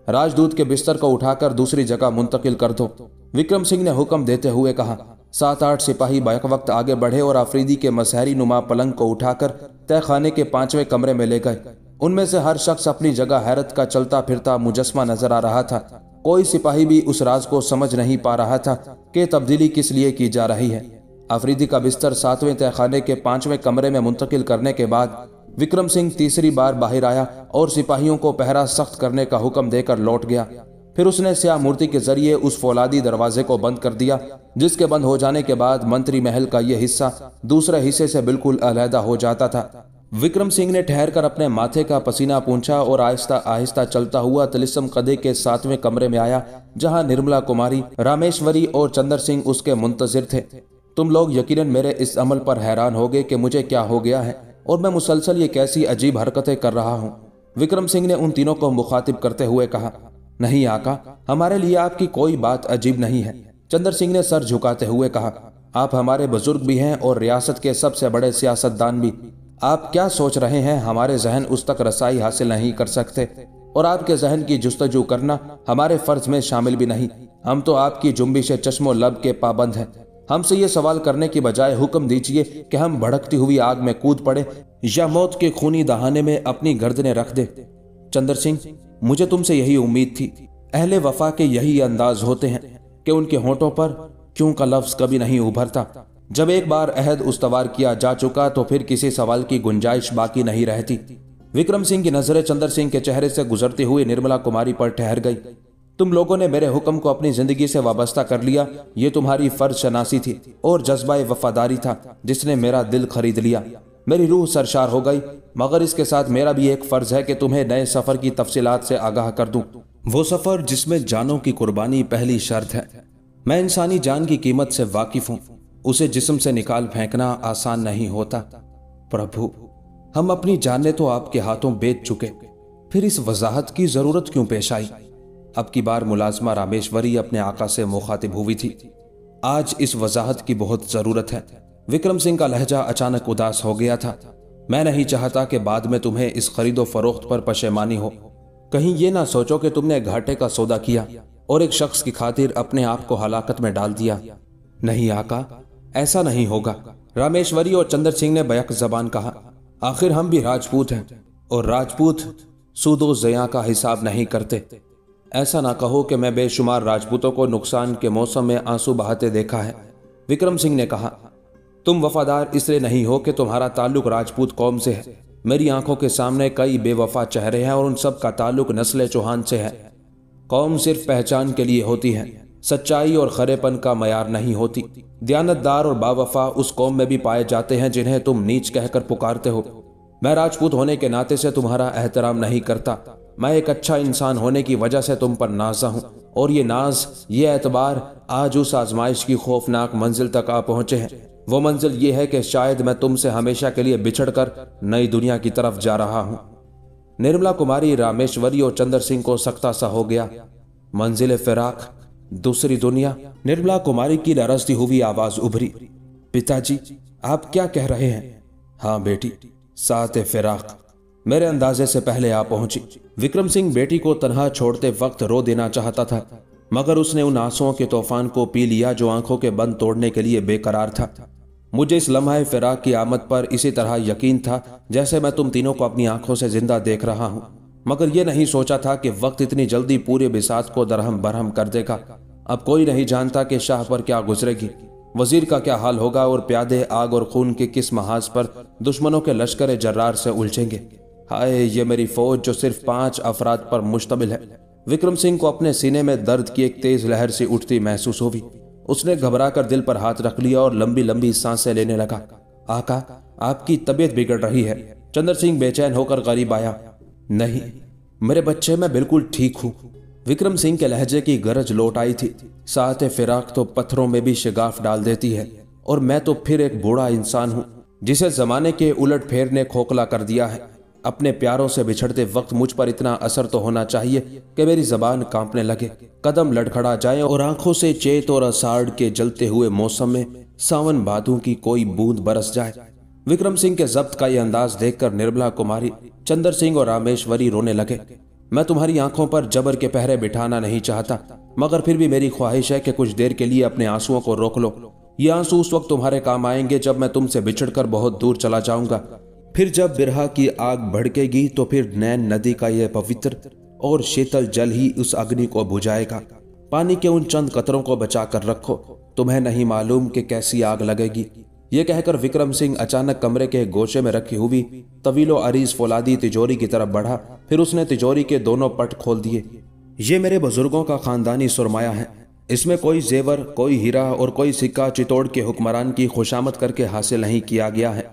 राजदूत के बिस्तर को उठाकर दूसरी जगह मुंतकिल कर दो, विक्रम सिंह ने हुक्म देते हुए कहा। 7-8 सिपाही बैक वक्त आगे बढ़े और आफरीदी के मसहरी नुमा पलंग को उठाकर तहखाने के 5वें कमरे में ले गए। उनमें से हर शख्स अपनी जगह हैरत का चलता फिरता मुजस्मा नजर आ रहा था। कोई सिपाही भी उस राज को समझ नहीं पा रहा था कि तब्दीली किस लिए की जा रही है। आफरीदी का बिस्तर 7वें तहखाने के 5वें कमरे में मुंतकिल करने के बाद विक्रम सिंह तीसरी बार बाहर आया और सिपाहियों को पहरा सख्त करने का हुक्म देकर लौट गया। फिर उसने श्याम मूर्ति के जरिए उस फौलादी दरवाजे को बंद कर दिया, जिसके बंद हो जाने के बाद मंत्री महल का यह हिस्सा दूसरे हिस्से से बिल्कुल अलहदा हो जाता था। विक्रम सिंह ने ठहरकर अपने माथे का पसीना पूंछा और आहिस्ता आहिस्ता चलता हुआ तिलिस्म कदे के 7वें कमरे में आया, जहां निर्मला कुमारी, रामेश्वरी और चंद्र सिंह उसके मुंतजिर थे। तुम लोग यकीनन मेरे इस अमल पर हैरान होगे कि मुझे क्या हो गया है और मैं मुसलसल ये कैसी अजीब हरकतें कर रहा हूँ। विक्रम सिंह ने उन तीनों को मुखातिब करते हुए कहा, नहीं आका, हमारे लिए आपकी कोई बात अजीब नहीं है। चंद्र सिंह ने सर झुकाते हुए कहा, आप हमारे बुजुर्ग भी हैं और रियासत के सबसे बड़े सियासतदान भी। आप क्या सोच रहे हैं हमारे जहन उस तक रसाई हासिल नहीं कर सकते और आपके जहन की जुस्तजू करना हमारे फर्ज में शामिल भी नहीं। हम तो आपकी जुम्बिश चश्मो लब के पाबंद हैं। हमसे ये सवाल करने की बजाय हुक्म दीजिए कि हम भड़कती हुई आग में कूद पड़े या मौत के खूनी दहाने में अपनी गर्दनें रख दे। चंद्र सिंह, मुझे तुमसे यही उम्मीद थी। अहले वफा के यही अंदाज होते हैं कि उनके होंठों पर क्यों का लफ्ज कभी नहीं उभरता। जब एक बार अहद उस्तवार किया जा चुका तो फिर किसी सवाल की गुंजाइश बाकी नहीं रहती। विक्रम सिंह की नजरें चंद्र सिंह के चेहरे से गुजरती हुई निर्मला कुमारी पर ठहर गई। तुम लोगों ने मेरे हुक्म को अपनी जिंदगी से वाबस्ता कर लिया। ये तुम्हारी फर्ज शनासी थी और जज्बा वफादारी था जिसने मेरा दिल खरीद लिया। मेरी रूह सरशार हो गई, मगर इसके साथ मेरा भी एक फर्ज है कि तुम्हें नए सफर की तफसीलात से आगाह कर दूं। वो सफर जिसमें जानों की कुर्बानी पहली शर्त है। मैं इंसानी जान की कीमत से वाकिफ हूं। उसे जिस्म से निकाल फेंकना आसान नहीं होता। प्रभु, हम अपनी जानें तो आपके हाथों बेच चुके, फिर इस वजाहत की जरूरत क्यों पेश आई? अब की बार मुलाजमा रामेश्वरी अपने आका से मुखातिब हुई थी। आज इस वजाहत की बहुत जरूरत है। विक्रम सिंह का लहजा अचानक उदास हो गया था। मैं नहीं चाहता कि बाद में तुम्हें इस खरीदो फरोख्त पर पशेमानी हो। कहीं ये ना सोचो कि तुमने घाटे का सौदा किया और एक शख्स की खातिर अपने आप को हलाकत में डाल दिया। नहीं आका, ऐसा नहीं होगा, रामेश्वरी और चंद्र सिंह ने बैक जबान कहा। आखिर हम भी राजपूत हैं और राजपूत सूदो ज़िया का हिसाब नहीं करते। ऐसा ना कहो कि मैं बेशुमार राजपूतों को नुकसान के मौसम में आंसू बहाते देखा है। विक्रम सिंह ने कहा, तुम वफादार इसलिए नहीं हो कि तुम्हारा ताल्लुक राजपूत कौम से है। मेरी आंखों के सामने कई बेवफा चेहरे हैं और उन सब का ताल्लुक नस्ल चौहान से है। कौम सिर्फ पहचान के लिए होती है, सच्चाई और खरेपन का मयार नहीं होती। दयानतदार और बावफा उस कौम में भी पाए जाते हैं जिन्हें तुम नीच कहकर पुकारते हो। मैं राजपूत होने के नाते से तुम्हारा एहतराम नहीं करता। मैं एक अच्छा इंसान होने की वजह से तुम पर नाज़ा हूं और ये नाज, ये एतबार आज उस आजमाइश की खौफनाक मंजिल तक आ पहुंचे हैं। वो मंजिल ये है कि शायद मैं तुमसे हमेशा के लिए बिछड़कर नई दुनिया की तरफ जा रहा हूं। निर्मला कुमारी, रामेश्वरी और चंद्र सिंह को सख्ता सा हो गया। मंजिल फिराक, दूसरी दुनिया। निर्मला कुमारी की लरजती हुई आवाज उभरी, पिताजी आप क्या कह रहे हैं? हाँ बेटी, साथ फिराक मेरे अंदाजे से पहले आ पहुंची। विक्रम सिंह बेटी को तन्हा छोड़ते वक्त रो देना चाहता था, मगर उसने उन आंसुओं के तूफान को पी लिया जो आंखों के बंद तोड़ने के लिए बेकरार था। मुझे इस लम्हे फिराक की आमद पर इसी तरह यकीन था जैसे मैं तुम तीनों को अपनी आंखों से जिंदा देख रहा हूं, मगर यह नहीं सोचा था कि वक्त इतनी जल्दी पूरे बिसात को दरहम बरहम कर देगा। अब कोई नहीं जानता कि शाह पर क्या गुजरेगी, वजीर का क्या हाल होगा और प्यादे आग और खून के किस महाज पर दुश्मनों के लश्कर जर्रार से उलझेंगे। हाय, ये मेरी फौज जो सिर्फ 5 अफराद पर मुश्तमिल है। विक्रम सिंह को अपने सीने में दर्द की एक तेज लहर सी उठती महसूस हुई। उसने घबराकर दिल पर हाथ रख लिया और लंबी लंबी सांसें लेने लगा। आका, आपकी तबीयत बिगड़ रही है। चंद्र सिंह बेचैन होकर करीब आया। नहीं मेरे बच्चे, मैं बिल्कुल ठीक हूँ। विक्रम सिंह के लहजे की गरज लौट आई थी। साथ फिराक तो पत्थरों में भी शिगाफ डाल देती है और मैं तो फिर एक बूढ़ा इंसान हूँ जिसे जमाने के उलट फेर ने खोखला कर दिया है। अपने प्यारों से बिछड़ते वक्त मुझ पर इतना असर तो होना चाहिए कि मेरी जबान कांपने लगे, कदम लड़खड़ा जाए और आंखों से चेत और अषाढ़ के जलते हुए मौसम में सावन भादों की कोई बूंद बरस जाए। विक्रम सिंह के जब्त का यह अंदाज देखकर निर्मला कुमारी, चंद्र सिंह और रामेश्वरी रोने लगे। मैं तुम्हारी आंखों पर जबर के पहरे बिठाना नहीं चाहता, मगर फिर भी मेरी ख्वाहिश है कि कुछ देर के लिए अपने आंसुओं को रोक लो। ये आंसू उस वक्त तुम्हारे काम आएंगे जब मैं तुमसे बिछड़कर बहुत दूर चला जाऊंगा। फिर जब बिरहा की आग भड़केगी तो फिर नैन नदी का यह पवित्र और शीतल जल ही उस अग्नि को बुझाएगा। पानी के उन चंद कतरों को बचा कर रखो, तुम्हें नहीं मालूम कि कैसी आग लगेगी। ये कहकर विक्रम सिंह अचानक कमरे के गोशे में रखी हुई तवीलो अरीज फौलादी तिजोरी की तरफ बढ़ा। फिर उसने तिजोरी के दोनों पट खोल दिए। ये मेरे बुजुर्गों का खानदानी सुरमाया है। इसमें कोई जेवर, कोई हीरा और कोई सिक्का चित्तौड़ के हुक्मरान की खुशामद करके हासिल नहीं किया गया है।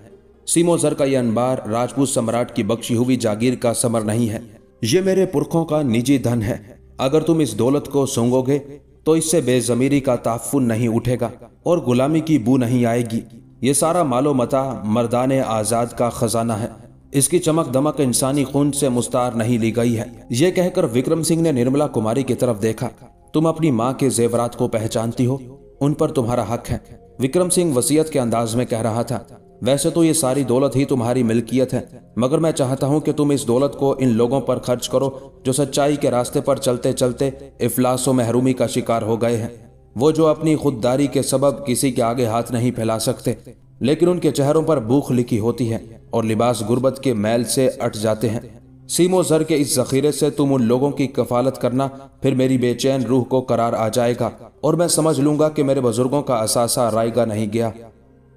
सीमो जर का यह अनबार राजपूत सम्राट की बख्शी हुई जागीर का समर नहीं है। ये मेरे पुरखों का निजी धन है। अगर तुम इस दौलत को सूंघोगे तो इससे बेजमीरी का ताफुन नहीं उठेगा और गुलामी की बू नहीं आएगी। ये सारा मालो मता मर्दाने आजाद का खजाना है। इसकी चमक दमक इंसानी खून से मुस्तार नहीं ली गई है। यह कहकर विक्रम सिंह ने निर्मला कुमारी की तरफ देखा। तुम अपनी माँ के जेवरात को पहचानती हो, उन पर तुम्हारा हक है। विक्रम सिंह वसीयत के अंदाज में कह रहा था। वैसे तो ये सारी दौलत ही तुम्हारी मिल्कियत है, मगर मैं चाहता हूं कि तुम इस दौलत को इन लोगों पर खर्च करो जो सच्चाई के रास्ते पर चलते चलते इफलास व महरूमी का शिकार हो गए हैं। वो जो अपनी खुददारी के सबब किसी के आगे हाथ नहीं फैला सकते, लेकिन उनके चेहरों पर भूख लिखी होती है और लिबास गुर्बत के मैल से अट जाते हैं। सीमो जर के इस जखीरे से तुम उन लोगों की कफालत करना, फिर मेरी बेचैन रूह को करार आ जाएगा और मैं समझ लूंगा कि मेरे बुजुर्गों का असासा रायगा नहीं गया।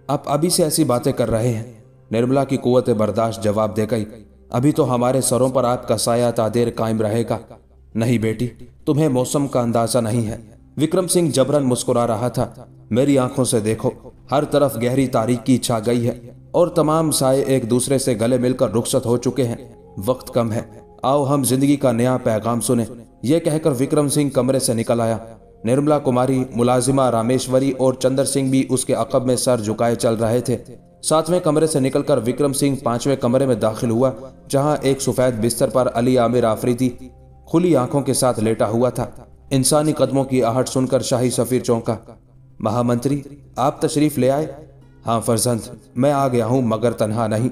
आप अभी से ऐसी बातें कर रहे हैं। निर्मला की कुव्वत बर्दाश्त जवाब दे गई। अभी तो हमारे सरों पर आपका साया तादेर कायम रहेगा। नहीं बेटी, तुम्हें मौसम का अंदाजा नहीं है। विक्रम सिंह जबरन मुस्कुरा रहा था। मेरी आंखों से देखो, हर तरफ गहरी तारीकी छा गई है और तमाम साए एक दूसरे से गले मिलकर रुखसत हो चुके हैं। वक्त कम है, आओ हम जिंदगी का नया पैगाम सुने। यह कहकर विक्रम सिंह कमरे से निकल आया। निर्मला कुमारी, मुलाजिमा रामेश्वरी और चंद्र सिंह भी उसके अकब में सर झुकाए चल रहे थे। 7वें कमरे से निकलकर विक्रम सिंह 5वें कमरे में दाखिल हुआ, जहां एक सफेद बिस्तर पर अली आमिर आफरीदी खुली आंखों के साथ लेटा हुआ था। इंसानी कदमों की आहट सुनकर शाही सफीर चौंका। महामंत्री, आप तशरीफ ले आए? हाँ फर्जंद, मैं आ गया हूं, मगर तन्हा नहीं।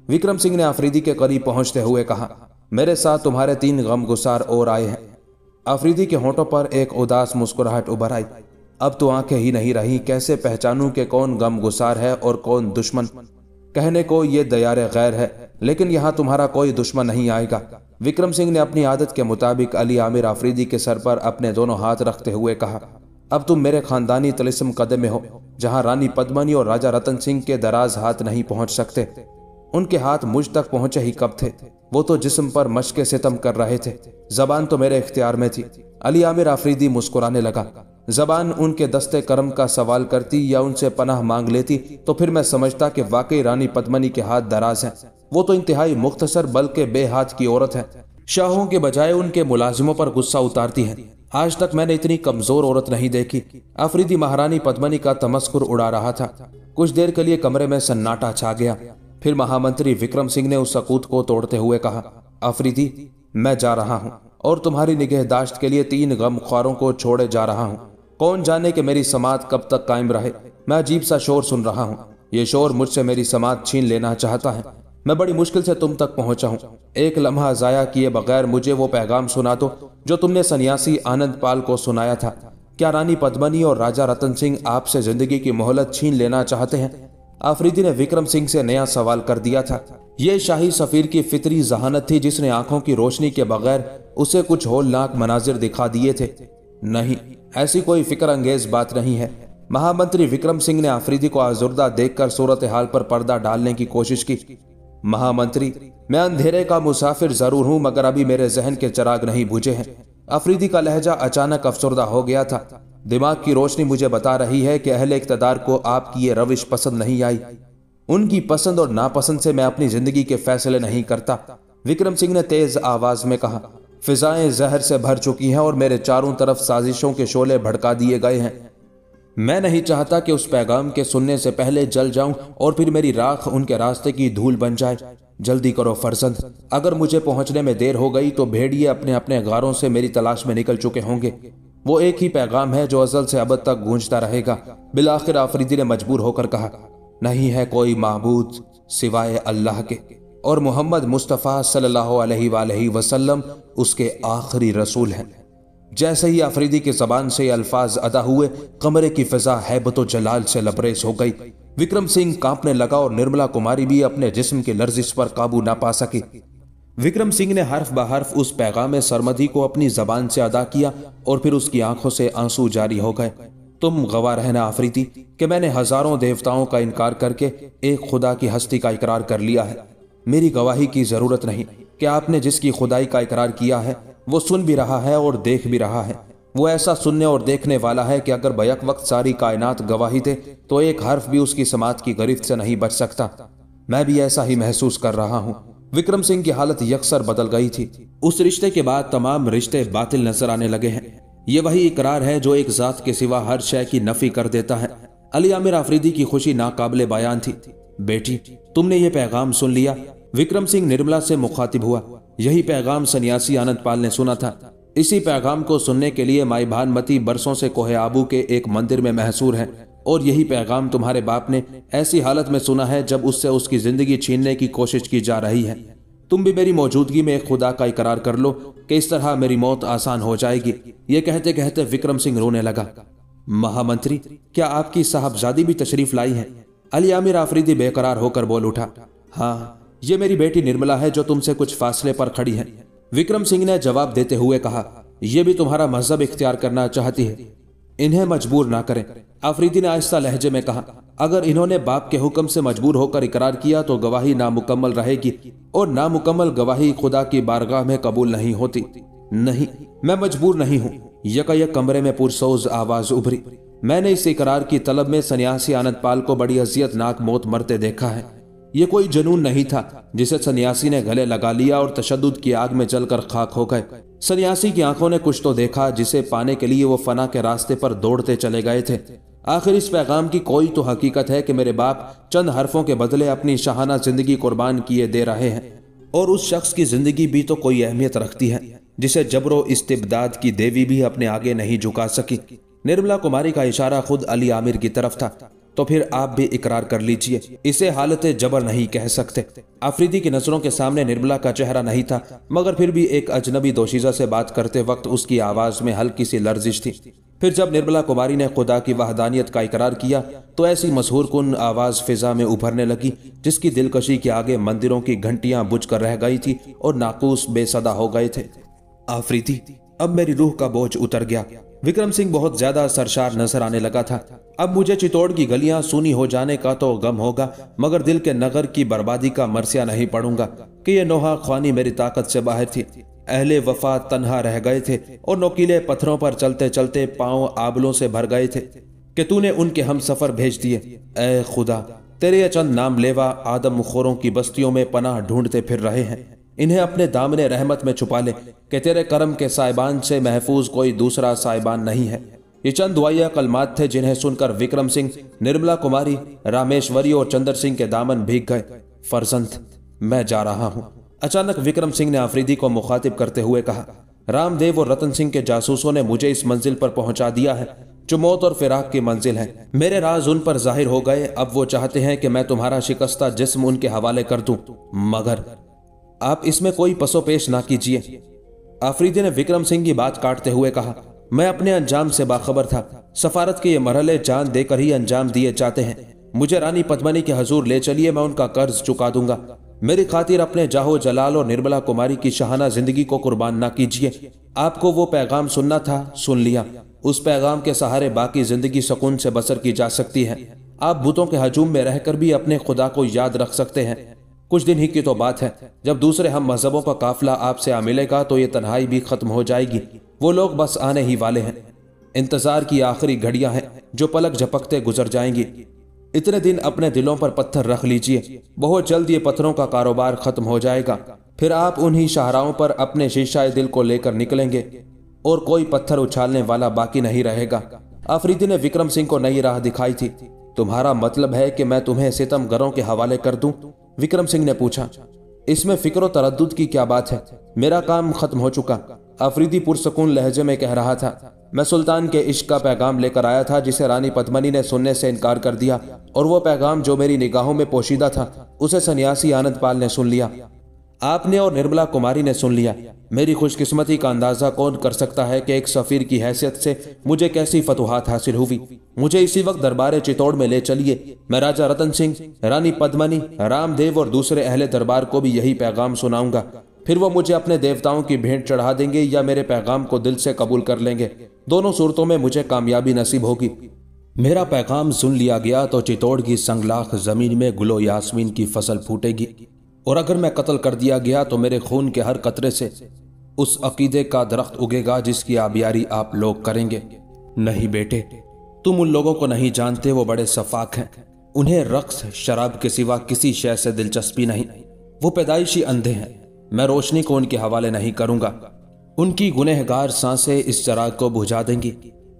विक्रम सिंह ने आफरीदी के करीब पहुंचते हुए कहा, मेरे साथ तुम्हारे 3 गमगुसार और आए हैं। आफरीदी के होंठों पर एक उदास मुस्कुराहट उभर आई। अब तो आंखें ही नहीं रही, कैसे पहचानूं कि कौन गमगुसार है और कौन दुश्मन। कहने को ये दयारे गैर है, लेकिन यहाँ तुम्हारा कोई दुश्मन नहीं आएगा। विक्रम सिंह ने अपनी आदत के मुताबिक अली आमिर आफरीदी के सर पर अपने दोनों हाथ रखते हुए कहा, अब तुम मेरे खानदानी तिलिस्म कदम में हो, जहाँ रानी पद्मनी और राजा रतन सिंह के दराज हाथ नहीं पहुंच सकते। उनके हाथ मुझ तक पहुंचे ही कब थे? वो तो जिस्म पर मशके सितम कर रहे थे, जबान तो मेरे इख्तियार में थी। अली आमिर आफरीदी मुस्कुराने लगा। जबान उनके दस्ते करम का सवाल करती या उनसे पनाह मांग लेती तो फिर मैं समझता कि वाकई रानी पद्मनी के हाथ दराज हैं। वो तो इंतहाई मुख्तसर बल्कि बेहाथ की औरत है। शाहों के बजाय उनके मुलाजिमों पर गुस्सा उतारती है। आज तक मैंने इतनी कमजोर औरत नहीं देखी। आफरीदी महारानी पद्मनी का तमस्कुर उड़ा रहा था। कुछ देर के लिए कमरे में सन्नाटा छा गया। फिर महामंत्री विक्रम सिंह ने उस सकूत को तोड़ते हुए कहा, आफरीदी, मैं जा रहा हूं और तुम्हारी निगहदाश्त के लिए 3 गमख्वारों को छोड़े जा रहा हूं। कौन जाने कि मेरी समात कब तक कायम रहे। मैं अजीब सा शोर सुन रहा हूं। ये शोर मुझसे मेरी समात छीन लेना चाहता है। मैं बड़ी मुश्किल से तुम तक पहुंचा हूं। एक लम्हा जाया किए बगैर मुझे वो पैगाम सुना दो जो तुमने सन्यासी आनंद पाल को सुनाया था। क्या रानी पद्मनी और राजा रतन सिंह आपसे जिंदगी की मोहलत छीन लेना चाहते हैं? आफरीदी ने विक्रम सिंह से नया सवाल कर दिया था। यह शाही सफीर की फितरी जहानत थी जिसने आंखों की रोशनी के बगैर उसे कुछ होलनाक मनाजिर दिखा दिए थे। नहीं, ऐसी कोई फिक्र अंगेज बात नहीं है। महामंत्री विक्रम सिंह ने आफरीदी को आजुर्दा देखकर सूरत हाल पर पर्दा डालने की कोशिश की। महामंत्री, मैं अंधेरे का मुसाफिर जरूर हूं, मगर अभी मेरे जहन के चिराग नहीं बुझे हैं। आफरीदी का लहजा अचानक अफसरदा हो गया था। दिमाग की रोशनी मुझे बता रही है कि अहले इक़्तिदार को आपकी ये रविश पसंद नहीं आई। उनकी पसंद और नापसंद से मैं अपनी जिंदगी के फैसले नहीं करता। विक्रम सिंह ने तेज आवाज में कहा, फिजाएं जहर से भर चुकी हैं और मेरे चारों तरफ साजिशों के शोले भड़का दिए गए हैं। मैं नहीं चाहता कि उस पैगाम के सुनने से पहले जल जाऊं और फिर मेरी राख उनके रास्ते की धूल बन जाए। जल्दी करो फर्जंद, अगर मुझे पहुंचने में देर हो गई तो भेड़िए अपने अपने गारों से मेरी तलाश में निकल चुके होंगे। वो एक ही पैगाम है जो अज़ल से अबद तक गूंजता रहेगा। बिलाखिर आफरीदी ने मजबूर होकर कहा, नहीं है कोई माबूद सिवाय अल्लाह के और मोहम्मद मुस्तफ़ा सल्लल्लाहु अलैहि वसल्लम उसके आखिरी रसूल हैं। जैसे ही आफरीदी की जबान से अल्फाज अदा हुए, कमरे की फिजा हैबत जलाल से लबरेज हो गई। विक्रम सिंह कांपने लगा और निर्मला कुमारी भी अपने जिस्म की लर्जिश पर काबू ना पा सकी। विक्रम सिंह ने हर्फ ब हर्फ उस पैगाम सरमदी को अपनी जबान से अदा किया और फिर उसकी आंखों से आंसू जारी हो गए। तुम गवाह रहना आफरीदी कि मैंने हजारों देवताओं का इनकार करके एक खुदा की हस्ती का इकरार कर लिया है। मेरी गवाही की जरूरत नहीं कि आपने जिसकी खुदाई का इकरार किया है वो सुन भी रहा है और देख भी रहा है। वो ऐसा सुनने और देखने वाला है कि अगर बैक वक्त सारी कायनात गवाही दे तो एक हर्फ भी उसकी समात की गिरफ्त से नहीं बच सकता। मैं भी ऐसा ही महसूस कर रहा हूँ। विक्रम सिंह की हालत यकसर बदल गई थी। उस रिश्ते के बाद तमाम रिश्ते बातिल नजर आने लगे हैं। ये वही इकरार है जो एक जात के सिवा हर शय की नफी कर देता है। अली आमिर आफरीदी की खुशी नाकाबिले बयान थी। बेटी, तुमने ये पैगाम सुन लिया? विक्रम सिंह निर्मला से मुखातिब हुआ। यही पैगाम सन्यासी आनंद पाल ने सुना था। इसी पैगाम को सुनने के लिए माई भानमती बरसों से कोहे आबू के एक मंदिर में महसूर है और यही पैगाम तुम्हारे बाप ने ऐसी हालत में सुना है जब उससे उसकी जिंदगी छीनने की कोशिश की जा रही है। तुम भी मेरी मौजूदगी में एक खुदा का इकरार कर लो कि इस तरह मेरी मौत आसान हो जाएगी। ये कहते कहते विक्रम सिंह रोने लगा। महामंत्री, क्या आपकी साहबजादी भी तशरीफ लाई है? अली आमिर आफरीदी बेकरार होकर बोल उठा। हाँ, ये मेरी बेटी निर्मला है जो तुमसे कुछ फासले पर खड़ी है। विक्रम सिंह ने जवाब देते हुए कहा, यह भी तुम्हारा मजहब इख्तियार करना चाहती है। इन्हें मजबूर ना करें। आफरीदी ने आहिस्ता लहजे में कहा, अगर इन्होंने बाप के हुक्म से मजबूर होकर इकरार किया तो गवाही नामुकम्मल रहेगी और नामुकम्मल गवाही खुदा की बारगाह में कबूल नहीं होती। नहीं, मैं मजबूर नहीं हूँ। यकायक कमरे में पुरसोज आवाज उभरी। मैंने इस इकरार की तलब में सन्यासी आनंद पाल को बड़ी अजियतनाक मौत मरते देखा है। ये कोई जुनून नहीं था जिसे सन्यासी ने गले लगा लिया और तशद्दुद की आग में जलकर खाक हो गए। सन्यासी की आंखों ने कुछ तो देखा जिसे पाने के लिए वो फना के रास्ते पर दौड़ते चले गए थे। आखिर इस पैगाम की कोई तो हकीकत है कि मेरे बाप चंद हरफों के बदले अपनी शाहाना जिंदगी कुर्बान किए दे रहे हैं और उस शख्स की जिंदगी भी तो कोई अहमियत रखती है जिसे जबरो इस्तिबदाद की देवी भी अपने आगे नहीं झुका सकी। निर्मला कुमारी का इशारा खुद अली आमिर की तरफ था। तो फिर आप भी इकरार कर लीजिए, इसे हालत जबर नहीं कह सकते। आफरीदी की नजरों के सामने निर्मला का चेहरा नहीं था, मगर फिर भी एक अजनबी दोशीज़ा से बात करते वक्त उसकी आवाज में हल्की सी लर्जिश थी। फिर जब निर्मला कुमारी ने खुदा की वहदानियत का इकरार किया तो ऐसी मशहूर कुन आवाज फिजा में उभरने लगी जिसकी दिलकशी के आगे मंदिरों की घंटियां बुझ कर रह गई थी और नाकूस बेसदा हो गए थे। आफरीदी, अब मेरी रूह का बोझ उतर गया। विक्रम सिंह बहुत ज्यादा सरशार नजर आने लगा था। अब मुझे चित्तौड़ की गलियां सूनी हो जाने का तो गम होगा, मगर दिल के नगर की बर्बादी का मरसिया नहीं पड़ूंगा कि यह नोहा ख्वानी मेरी ताकत से बाहर थी। अहले वफा तन्हा रह गए थे और नोकीले पत्थरों पर चलते चलते पांव आबलों से भर गए थे कि तूने उनके हम सफर भेज दिए। ए खुदा, तेरे ये चंद नाम लेवा आदमखोरों की बस्तियों में पनाह ढूंढते फिर रहे हैं। इन्हें अपने दामने रहमत में छुपा ले कि तेरे करम के साहिबान से महफूज कोई दूसरा साहिबान नहीं है। ये चंद दुआया कलमात थे जिन्हें सुनकर विक्रम सिंह, निर्मला कुमारी, रामेश्वरी और चंद्र सिंह के दामन भीग गए। फर्जंद, मैं जा रहा हूं। अचानक विक्रम सिंह ने आफरीदी को मुखातिब करते हुए कहा, रामदेव और रतन सिंह के जासूसों ने मुझे इस मंजिल पर पहुंचा दिया है जो मौत और फिराक की मंजिल है। मेरे राज उन पर जाहिर हो गए। अब वो चाहते हैं कि मैं तुम्हारा शिकस्ता जिस्म उनके हवाले कर दूं, मगर आप इसमें कोई पसोपेश ना कीजिए। आफरीदी ने विक्रम सिंह की बात काटते हुए कहा, मैं अपने अंजाम से बाखबर था। सफारत के ये मरहले जान देकर ही अंजाम दिए जाते हैं। मुझे रानी पद्मनी के हजूर ले चलिए, मैं उनका कर्ज चुका दूंगा। मेरी खातिर अपने जाहो जलाल और निर्मला कुमारी की शाहाना जिंदगी को कुर्बान ना कीजिए। आपको वो पैगाम सुनना था, सुन लिया। उस पैगाम के सहारे बाकी जिंदगी सुकून से बसर की जा सकती है। आप बुतों के हजूम में रहकर भी अपने खुदा को याद रख सकते हैं। कुछ दिन ही की तो बात है, जब दूसरे हम मजहबों का काफिला आपसे आ मिलेगा तो ये तन्हाई भी खत्म हो जाएगी। वो लोग बस आने ही वाले हैं। इंतजार की आखिरी घड़ियां हैं जो पलक झपकते गुजर जाएंगी। इतने दिन अपने दिलों पर पत्थर रख लीजिए, बहुत जल्द ये पत्थरों का कारोबार खत्म हो जाएगा। फिर आप उन्हीं शाहराहों पर अपने शीशाए दिल को लेकर निकलेंगे और कोई पत्थर उछालने वाला बाकी नहीं रहेगा। आफरीदी ने विक्रम सिंह को नई राह दिखाई थी। तुम्हारा मतलब है कि मैं तुम्हें सितमगरों के हवाले कर दूं? विक्रम सिंह ने पूछा। इसमें फिक्र तरद्दुद की क्या बात है? मेरा काम खत्म हो चुका। आफरीदी पुरसकून लहजे में कह रहा था। मैं सुल्तान के इश्क का पैगाम लेकर आया था जिसे रानी पद्मनी ने सुनने से इनकार कर दिया, और वो पैगाम जो मेरी निगाहों में पोशीदा था उसे सन्यासी आनंद पाल ने सुन लिया। आपने और निर्मला कुमारी ने सुन लिया। मेरी खुशकिस्मती का अंदाजा कौन कर सकता है कि एक सफीर की हैसियत से मुझे कैसी फतुहात हासिल हुई। मुझे इसी वक्त दरबार चित्तौड़ में ले चलिए। मैं राजा रतन सिंह, रानी पद्मनी, रामदेव और दूसरे अहले दरबार को भी यही पैगाम सुनाऊंगा। फिर वो मुझे अपने देवताओं की भेंट चढ़ा देंगे या मेरे पैगाम को दिल से कबूल कर लेंगे। दोनों सूरतों में मुझे कामयाबी नसीब होगी। मेरा पैगाम सुन लिया गया तो चित्तौड़ की संगलाख जमीन में गुलो यास्मीन की फसल फूटेगी, और अगर मैं कत्ल कर दिया गया तो मेरे खून के हर कतरे से उस अकीदे का दरख्त उगेगा जिसकी आबियारी आप लोग करेंगे। नहीं बेटे, तुम उन लोगों को नहीं जानते। वो बड़े सफाक हैं। उन्हें रक्स शराब के सिवा किसी शय से दिलचस्पी नहीं। वो पैदाइशी अंधे हैं। मैं रोशनी को उनके हवाले नहीं करूंगा। उनकी गुनहगार सांसें इस चराग को बुझा देंगी।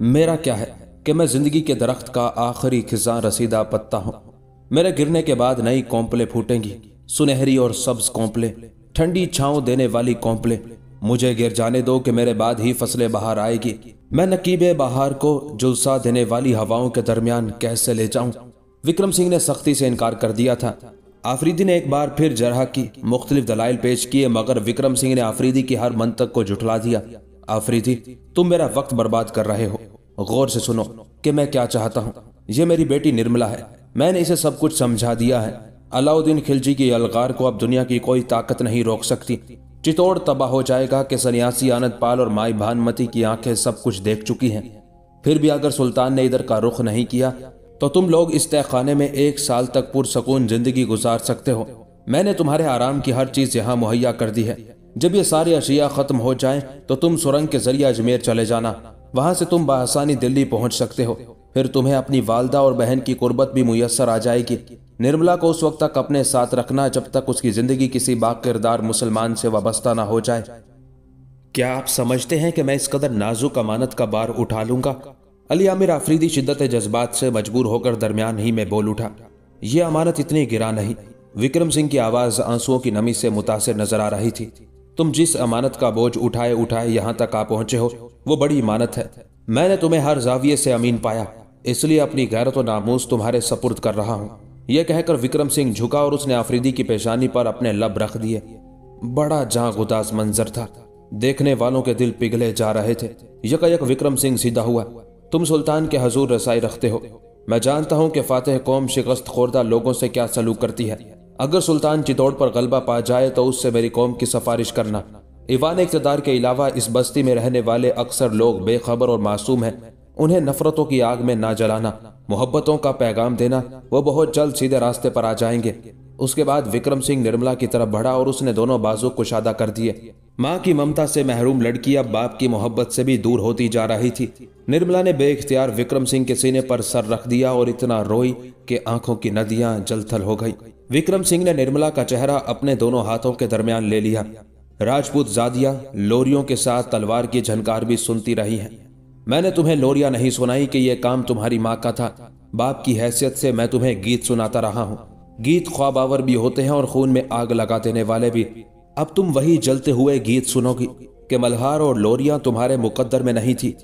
मेरा क्या है कि मैं जिंदगी के दरख्त का आखिरी खिजां रसीदा पत्ता हूं। मेरे गिरने के बाद नई कौंपलें फूटेंगी, सुनहरी और सब्ज कौंपलें, ठंडी छांव देने वाली कौंपलें। मुझे गिर जाने दो कि मेरे बाद ही फसलें बाहर आएगी। मैं नकीबे बहार को जुलसा देने वाली हवाओं के दरमियान कैसे ले जाऊं? विक्रम सिंह ने सख्ती से इनकार कर दिया था। आफरीदी ने एक बार फिर जरह की मुख्तलिफ दलाइल पेश किए, मगर विक्रम सिंह ने आफरीदी की हर मंतक को झुठला दिया। आफरीदी, तुम मेरा वक्त बर्बाद कर रहे हो। गौर से सुनो कि मैं क्या चाहता हूँ। ये मेरी बेटी निर्मला है। मैंने इसे सब कुछ समझा दिया है। अलाउद्दीन खिलजी की अलगार को अब दुनिया की कोई ताकत नहीं रोक सकती। चित्तौड़ तबाह हो जाएगा कि सन्यासी आनंद पाल और माई भानुमति की आंखें सब कुछ देख चुकी हैं। फिर भी अगर सुल्तान ने इधर का रुख नहीं किया तो तुम लोग इस तहखाने में 1 साल तक पुरसकून जिंदगी गुजार सकते हो। मैंने तुम्हारे आराम की हर चीज यहाँ मुहैया कर दी है। जब ये सारी अशिया खत्म हो जाएं तो तुम सुरंग के जरिए अजमेर चले जाना। वहां से तुम बासानी दिल्ली पहुंच सकते हो। फिर तुम्हें अपनी वालदा और बहन की कुर्बत भी मुयस्सर आ जाएगी। निर्मला को उस वक्त तक अपने साथ रखना जब तक उसकी जिंदगी किसी बाकिरदार मुसलमान से वाबस्ता ना हो जाए। क्या आप समझते हैं कि मैं इस कदर नाजुक अमानत का बार उठा लूंगा? अली आमिर आफरीदी शिद्दत जज्बात से मजबूर होकर दरमियान ही में बोल उठा। यह अमानत इतनी गिरा नहीं। विक्रम सिंह की आवाज आंसुओं की नमी से मुतासिर नजर आ रही थी। तुम जिस अमानत का बोझ उठाए उठाए यहाँ तक आ पहुंचे हो वो बड़ी अमानत है। मैंने तुम्हें हर जाविये से अमीन पाया, इसलिए अपनी गैरत और नामूस तुम्हारे सपुर्द कर रहा हूँ। यह कहकर विक्रम सिंह झुका और उसने आफरीदी की पेशानी पर अपने लब रख दिए। बड़ा जांगुदाज मंजर था, देखने वालों के दिल पिघले जा रहे थे। यकायक विक्रम सिंह सीधा हुआ। तुम सुल्तान के हजूर रसाई रखते हो। मैं जानता हूं कि फातेह कौम शिकस्त खोरदा लोगों से क्या सलूक करती है। अगर सुल्तान चित्तौड़ पर गलबा पा जाए तो उससे मेरी कौम की सिफारिश करना। ईवान इक़्तिदार के अलावा इस बस्ती में रहने वाले अक्सर लोग बेखबर और मासूम हैं। उन्हें नफरतों की आग में ना जलाना, मोहब्बतों का पैगाम देना। वो बहुत जल्द सीधे रास्ते पर आ जाएंगे। उसके बाद विक्रम सिंह निर्मला की तरफ बढ़ा और उसने दोनों बाजू कुशादा कर दिए। माँ की ममता से महरूम लड़की अब बाप की मोहब्बत से भी दूर होती जा रही थी। निर्मला ने बेइख्तियार विक्रम सिंह के सीने पर सर रख दिया और इतना रोई कि आंखों की नदियां जलथल हो गई। विक्रम सिंह ने निर्मला का चेहरा अपने दोनों हाथों के दरमियान ले लिया। राजपूत जादियां लोरियों के साथ तलवार की झनकार भी सुनती रही हैं। मैंने तुम्हें लोरियां नहीं सुनाई कि यह काम तुम्हारी माँ का था। बाप की हैसियत से मैं तुम्हें गीत सुनाता रहा हूँ। गीत ख्वाबावर भी होते हैं और खून में आग लगा देने वाले भी। अब तुम वही जलते हुए गीत सुनोगी कि मल्हार और लोरियां तुम्हारे मुकद्दर में नहीं थी।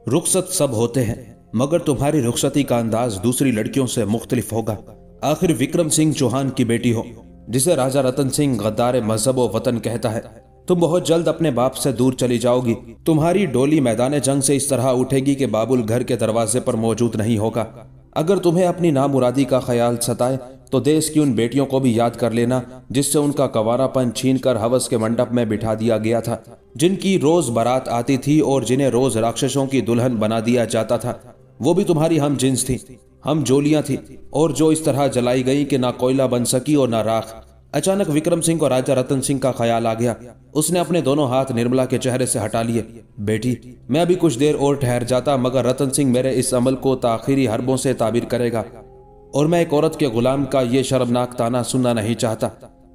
रुखसत सब होते हैं, मगर तुम्हारी रुखसती का अंदाज दूसरी लड़कियों से मुख्तलिफ होगा। आखिर विक्रम सिंह चौहान की बेटी हो, जिसे राजा रतन सिंह गद्दार मजहब व वतन कहता है। तुम बहुत जल्द अपने बाप से दूर चली जाओगी। तुम्हारी डोली मैदान जंग से इस तरह उठेगी कि बाबुल घर के दरवाजे पर मौजूद नहीं होगा। अगर तुम्हें अपनी नामुरादी का ख्याल सताए तो देश की उन बेटियों को भी याद कर लेना जिससे उनका कवारापन छीनकर हवस के मंडप में बिठा दिया गया था, जिनकी रोज बारात आती थी और जिन्हें रोज राक्षसों की दुल्हन बना दिया जाता था। वो भी तुम्हारी हम जिन्स थी, हम जोलियां थी, और जो इस तरह जलाई गई कि ना कोयला बन सकी और ना राख। अचानक विक्रम सिंह को राजा रतन सिंह का ख्याल आ गया। उसने अपने दोनों हाथ निर्मला के चेहरे से हटा लिए। बेटी, मैं अभी कुछ देर और ठहर जाता, मगर रतन सिंह मेरे इस अमल को ताखीरी हरबों से ताबीर करेगा और मैं एक औरत के गुलाम का ये शर्मनाक ताना सुनना नहीं चाहता।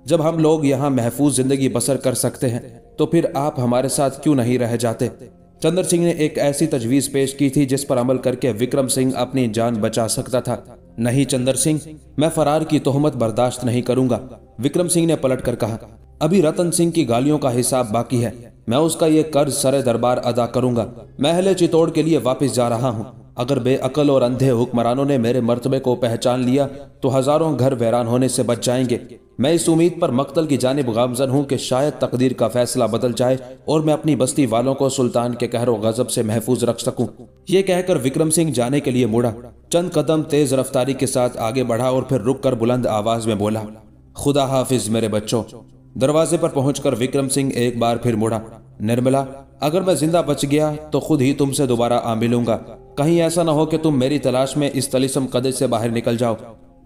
जब हम लोग यहाँ महफूज जिंदगी बसर कर सकते हैं तो फिर आप हमारे साथ क्यों नहीं रह जाते। चंद्र सिंह ने एक ऐसी तजवीज पेश की थी जिस पर अमल करके विक्रम सिंह अपनी जान बचा सकता था। नहीं चंद्र सिंह, मैं फरार की तोहमत बर्दाश्त नहीं करूंगा, विक्रम सिंह ने पलट कर कहा। अभी रतन सिंह की गालियों का हिसाब बाकी है। मैं उसका ये कर्ज सरे दरबार अदा करूंगा। मैं अहले चित्तौड़ के लिए वापस जा रहा हूँ। अगर बेअकल और अंधे हुक्मरानों ने मेरे मर्तबे को पहचान लिया तो हजारों घर वैरान होने से बच जाएंगे। मैं इस उम्मीद पर मक्तल की जानिब गामजन हूं कि शायद तकदीर का फैसला बदल जाए और मैं अपनी बस्ती वालों को सुल्तान के कहर व गजब से महफूज रख सकूं। ये कहकर विक्रम सिंह जाने के लिए मुड़ा। चंद कदम तेज रफ्तारी के साथ आगे बढ़ा और फिर रुक कर बुलंद आवाज में बोला, खुदा हाफिज मेरे बच्चों। दरवाजे पर पहुंचकर विक्रम सिंह एक बार फिर मुड़ा। निर्मला, अगर मैं जिंदा बच गया तो खुद ही तुमसे दोबारा आ मिलूंगा। कहीं ऐसा ना हो कि तुम मेरी तलाश में इस तलिस्म कदे से बाहर निकल जाओ।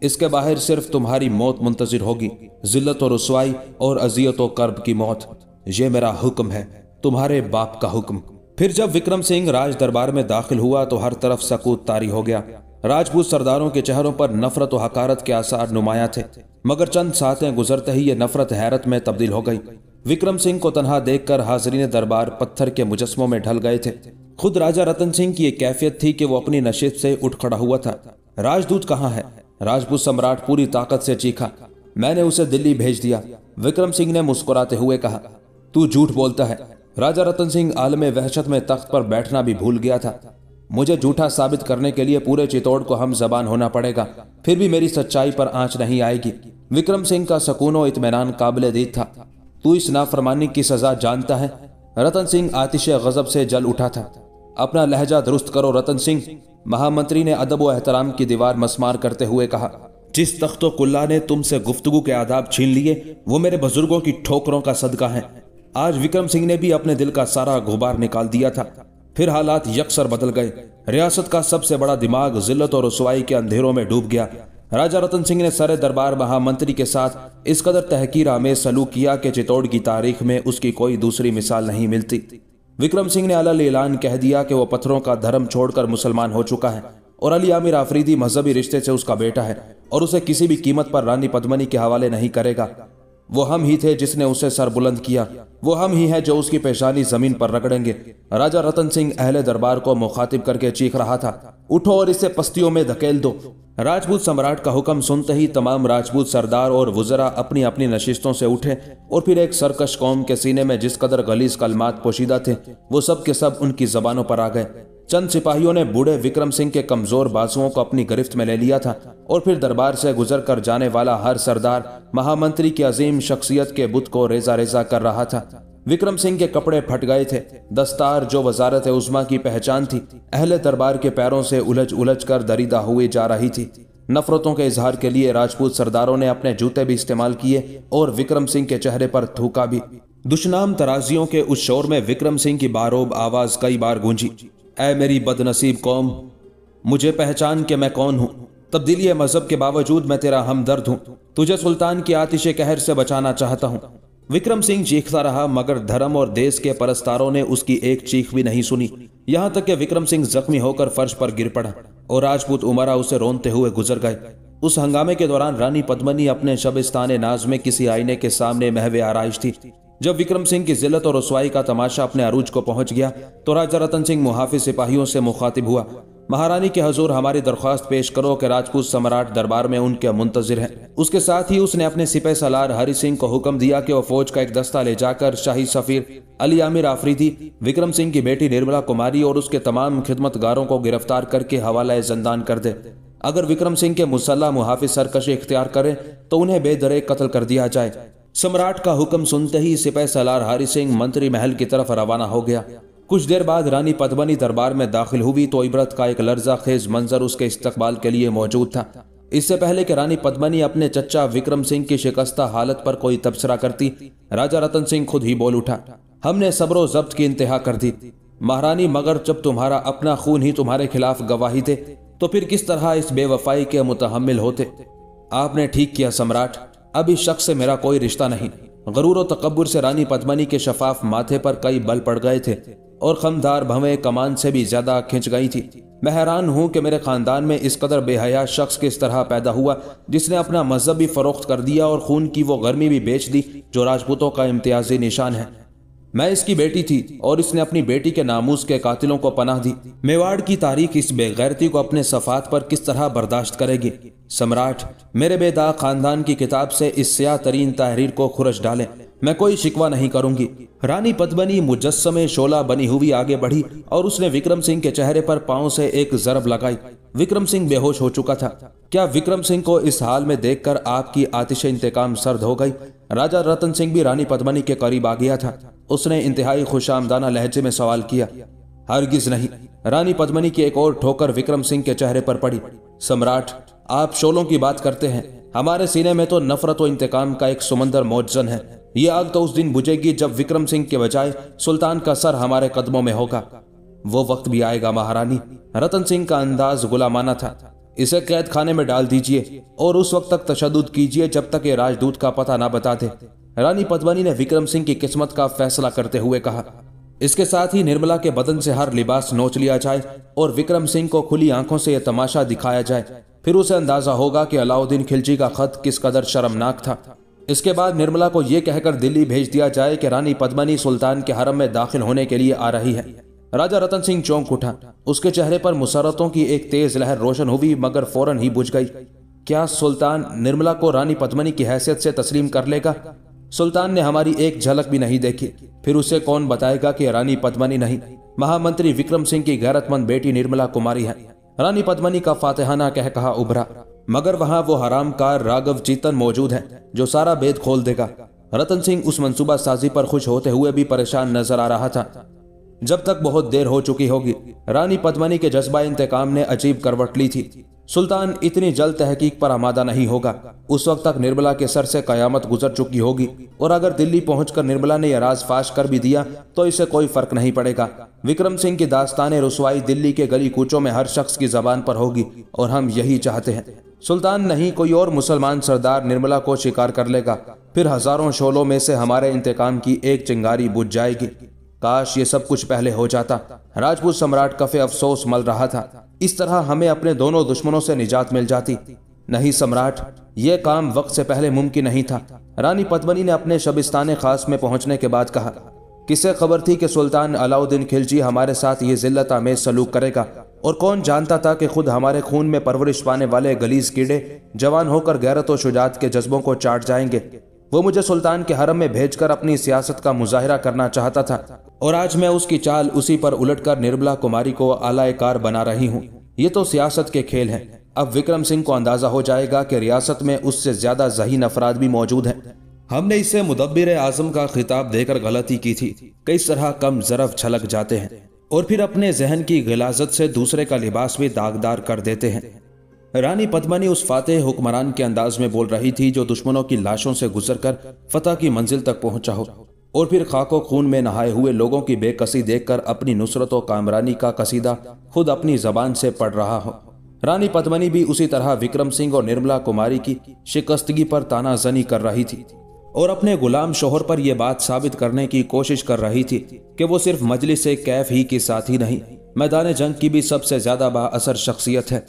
इसके बाहर सिर्फ तुम्हारी मौत मुंतजिर होगी, जिल्लत और रुसवाई और अजियत और कर्ब की मौत। ये मेरा हुक्म है, तुम्हारे बाप का हुक्म। फिर जब विक्रम सिंह राज दरबार में दाखिल हुआ तो हर तरफ सकूत तारी हो गया। राजपूत सरदारों के चेहरों पर नफरत और हकारत के आसार नुमाया थे, मगर चंद सातें गुजरते ही ये नफरत हैरत में तब्दील हो गई। विक्रम सिंह को तन्हा देखकर हाजरीन दरबार पत्थर के मुजस्मों में ढल गए थे। खुद राजा रतन सिंह की एक कैफियत थी कि वो अपनी नशिस्त से उठ खड़ा हुआ था। राजदूत कहाँ है? राजपूत सम्राट पूरी ताकत से चीखा। मैंने उसे दिल्ली भेज दिया, विक्रम सिंह ने मुस्कुराते हुए कहा। तू झूठ बोलता है। राजा रतन सिंह आलम वहशत में तख्त पर बैठना भी भूल गया था। मुझे झूठा साबित करने के लिए पूरे चित्तौड़ को हम जबान होना पड़ेगा, फिर भी मेरी सच्चाई पर आंच नहीं आएगी। विक्रम सिंह का सकून और इत्मीनान काबिल दीद था। तू इस नाफरमानी की सजा जानता है? रतन सिंह आतिशे गजब से जल उठा था। अपना लहजा दुरुस्त करो रतन सिंह, महामंत्री ने अदब व एहतराम की दीवार मस्मार करते हुए कहा। जिस तख्तो कुल्ला ने तुमसे गुफ्तगू के आदाब छीन लिए वो मेरे बुजुर्गों की ठोकरों का सदका है। आज विक्रम सिंह ने भी अपने दिल का सारा गुबार निकाल दिया था। फिर हालात यकसर बदल गए। रियासत का सबसे बड़ा दिमाग जिल्लत और रुसवाई के अंधेरों में डूब गया। राजा रतन सिंह ने सरे दरबार महामंत्री के साथ इस कदर तहकीर आमेज सलूक किया कि चित्तौड़ की तारीख में उसकी कोई दूसरी मिसाल नहीं मिलती। विक्रम सिंह ने अलल ऐलान कह दिया कि वह पत्थरों का धर्म छोड़कर मुसलमान हो चुका है और अली आमिर आफरीदी मजहबी रिश्ते से उसका बेटा है और उसे किसी भी कीमत पर रानी पद्मनी के हवाले नहीं करेगा। वो हम ही थे जिसने उसे सर बुलंद किया, वो हम ही है जो उसकी पेशानी जमीन पर रगड़ेंगे। राजा रतन सिंह अहले दरबार को मुखातिब करके चीख रहा था, उठो और इसे पस्तियों में धकेल दो। राजपूत सम्राट का हुक्म सुनते ही तमाम राजपूत सरदार और वुज़रा अपनी अपनी नशिस्तों से उठे और फिर एक सरकश कौम के सीने में जिस कदर गलीज कलमात पोशीदा थे वो सब के सब उनकी जबानों पर आ गए। चंद सिपाहियों ने बूढ़े विक्रम सिंह के कमजोर बाजुओं को अपनी गिरफ्त में ले लिया था और फिर दरबार से गुजर कर जाने वाला हर सरदार महामंत्री की अजीम शख्सियत के बुत को रेजा रेजा कर रहा था। विक्रम सिंह के कपड़े फट गए थे। दस्तार जो वजारत उज़्मा की पहचान थी अहले दरबार के पैरों से उलझ उलझ कर दरीदा हुई जा रही थी। नफरतों के इजहार के लिए राजपूत सरदारों ने अपने जूते भी इस्तेमाल किए और विक्रम सिंह के चेहरे पर थूका भी। दुश्मनाम तराजियों के उस शोर में विक्रम सिंह की बारोब आवाज कई बार गूंजी, ऐ मेरी बदनसीब कौम, मुझे पहचान के मैं कौन हूँ। तब्दीली मजहब के बावजूद मैं तेरा हमदर्द हूँ। तुझे सुल्तान की आतिशे कहर से बचाना चाहता हूँ। विक्रम सिंह चीखता रहा मगर धर्म और देश के परस्तारों ने उसकी एक चीख भी नहीं सुनी। यहाँ तक कि विक्रम सिंह जख्मी होकर फर्श पर गिर पड़ा और राजपूत उमरा उसे रोनते हुए गुजर गए। उस हंगामे के दौरान रानी पद्मनी अपने शबिस्तान नाज में किसी आईने के सामने महवे आराइश थी। जब विक्रम सिंह की जिल्लत और रुसवाई का तमाशा अपने अरूज को पहुंच गया तो राजा रतन सिंह मुहाफिज सिपाहियों से मुखातिब हुआ, महारानी के हजूर हमारी दरख्वास्त पेश करो कि राजपूत सम्राट दरबार में उनके मुंतजिर हैं। उसके साथ ही उसने अपने सिपह सलार हरि सिंह को हुक्म दिया कि वह फौज का एक दस्ता ले जाकर शाही सफीर अली आमिर आफरीदी, विक्रम सिंह की बेटी निर्मला कुमारी और उसके तमाम खिदमतगारों को गिरफ्तार करके हवाला जंदान कर दे। अगर विक्रम सिंह के मुसल्ला मुहाफिज सरकशी इख्तियार करें तो उन्हें बेदरे कत्ल कर दिया जाए। सम्राट का हुक्म सुनते ही सिपह सलार हरि सिंह मंत्री महल की तरफ रवाना हो गया। कुछ देर बाद रानी पद्मनी दरबार में दाखिल हुई तो इबरत का एक लर्जा खेज मंजर उसके इस्तकबाल के लिए मौजूद था। इससे पहले कि रानी पद्मनी अपने चच्चा विक्रम सिंह की शिकस्ता हालत पर कोई तबसरा करती, राजा रतन सिंह खुद ही बोल उठा, हमने सब्र जब्त की इंतहा कर दी। महारानी, मगर जब तुम्हारा अपना खून ही तुम्हारे खिलाफ गवाही दे तो फिर किस तरह इस बेवफाई के मुतहम्मिल होते। आपने ठीक किया सम्राट, अब इस शख्स से मेरा कोई रिश्ता नहीं। गरूर और तकब्बुर से रानी पद्मनी के शफाफ माथे पर कई बल पड़ गए थे और खमदार भवें कमान से भी ज्यादा खिंच गई थी। मैं हैरान हूं कि मेरे खानदान में इस कदर बेहया शख्स किस तरह पैदा हुआ जिसने अपना मजहब भी फरोख्त कर दिया और खून की वो गर्मी भी बेच दी जो राजपूतों का इम्तियाजी निशान है। मैं इसकी बेटी थी और इसने अपनी बेटी के नामूस के कातिलों को पनाह दी। मेवाड़ की तारीख इस बेगैरती को अपने सफात पर किस तरह बर्दाश्त करेगी। सम्राट, मेरे बेदाग खानदान की किताब से इस स्याह तरीन तहरीर को खुरश डालें, मैं कोई शिकवा नहीं करूंगी। रानी पद्मनी मुजस्समे शोला बनी हुई आगे बढ़ी और उसने विक्रम सिंह के चेहरे पर पांव से एक जरब लगाई। विक्रम सिंह बेहोश हो चुका था। क्या विक्रम सिंह को इस हाल में देखकर आपकी आतिश इंतकाम सर्द हो गई? राजा रतन सिंह भी रानी पद्मनी के करीब आ गया था। उसने इंतहाई खुशामदाना लहजे में सवाल किया, हरगिज नहीं। रानी पद्मनी की एक और ठोकर विक्रम सिंह के चेहरे पर पड़ी। सम्राट, आप शोलों की बात करते हैं, हमारे सीने में तो नफरत और इंतकाम का एक समंदर मौजन है। ये आग तो उस दिन बुझेगी जब विक्रम सिंह के बजाय सुल्तान का सर हमारे कदमों में होगा। वो वक्त भी आएगा महारानी। रतन सिंह का अंदाज गुलामाना था। इसे कैद खाने में डाल दीजिए और उस वक्त तक तशद्दुद कीजिए जब तक ये राजदूत का पता ना बता दे। रानी पद्मनी ने विक्रम सिंह की किस्मत का फैसला करते हुए कहा। इसके साथ ही निर्मला के बदन से हर लिबास नोच लिया जाए और विक्रम सिंह को खुली आंखों से यह तमाशा दिखाया जाए, फिर उसे अंदाजा होगा कि अलाउद्दीन खिलजी का खत किस कदर शर्मनाक था। इसके बाद निर्मला को यह कहकर दिल्ली भेज दिया जाए कि रानी पद्मनी सुल्तान के हरम में दाखिल होने के लिए आ रही है। राजा रतन सिंह चौंक उठा। उसके चेहरे पर मुसरतों की एक तेज लहर रोशन हुई मगर फौरन ही बुझ गई। क्या सुल्तान निर्मला को रानी पद्मनी की हैसियत से तस्लीम कर लेगा? सुल्तान ने हमारी एक झलक भी नहीं देखी, फिर उसे कौन बताएगा कि रानी पद्मनी नहीं, महामंत्री विक्रम सिंह की गैरतमंद बेटी निर्मला कुमारी है। रानी पद्मनी का फातिहाना कह कहा उभरा, मगर वहां वो हरामकार राघव चीतन मौजूद है जो सारा भेद खोल देगा। रतन सिंह उस मंसूबा साजी पर खुश होते हुए भी परेशान नजर आ रहा था। जब तक बहुत देर हो चुकी होगी। रानी पद्मनी के जज्बा इंतकाम ने अजीब करवट ली थी। सुल्तान इतनी जल्द तहकीक पर आमादा नहीं होगा। उस वक्त तक निर्मला के सर से कयामत गुजर चुकी होगी और अगर दिल्ली पहुंचकर निर्मला ने यह राज फाश कर भी दिया तो इसे कोई फर्क नहीं पड़ेगा। विक्रम सिंह की दास्तान रुसवाई दिल्ली के गली कूचों में हर शख्स की जबान पर होगी और हम यही चाहते हैं। सुल्तान नहीं, कोई और मुसलमान सरदार निर्मला को शिकार कर लेगा, फिर हजारों शोलों में से हमारे इंतकाम की एक चिंगारी बुझ जाएगी। काश ये सब कुछ पहले हो जाता। राजपूत सम्राट कफे अफसोस मल रहा था। इस तरह हमें अपने दोनों दुश्मनों से निजात मिल जाती। नहीं सम्राट, यह काम वक्त से पहले मुमकिन नहीं था। रानी पद्मनी ने अपने शबिस्तान खास में पहुंचने के बाद कहा, किसे खबर थी कि सुल्तान अलाउद्दीन खिलजी हमारे साथ ये जिल्लत आमेज सलूक करेगा। और कौन जानता था कि खुद हमारे खून में परवरिश पाने वाले गलीज कीड़े जवान होकर गैरत और शुजात के जज्बों को चाट जाएंगे। वो मुझे सुल्तान के हरम में भेजकर अपनी सियासत का मुजाहिरा करना चाहता था और आज मैं उसकी चाल उसी पर उलटकर निर्मला कुमारी को आलाएकार बना रही हूँ। ये तो सियासत के खेल हैं। अब विक्रम सिंह को अंदाजा हो जाएगा कि रियासत में उससे ज्यादा ज़हीन अफराद भी मौजूद हैं। हमने इसे मुदब्बिर आजम का खिताब देकर गलती की थी। कई तरह कम ज़रफ छलक जाते हैं और फिर अपने जहन की गिलाजत से दूसरे का लिबास भी दागदार कर देते हैं। रानी पद्मनी उस फातेह हुक्मरान के अंदाज में बोल रही थी जो दुश्मनों की लाशों से गुजरकर फतह की मंजिल तक पहुंचा हो और फिर खाको खून में नहाए हुए लोगों की बेकसी देखकर अपनी नुसरत और कामरानी का कसीदा खुद अपनी जबान से पढ़ रहा हो। रानी पद्मनी भी उसी तरह विक्रम सिंह और निर्मला कुमारी की शिकस्तगी पर तानाजनी कर रही थी और अपने गुलाम शोहर पर यह बात साबित करने की कोशिश कर रही थी कि वो सिर्फ मजलिस कैफ ही की साथी नहीं, मैदान जंग की भी सबसे ज्यादा बाअसर शख्सियत है।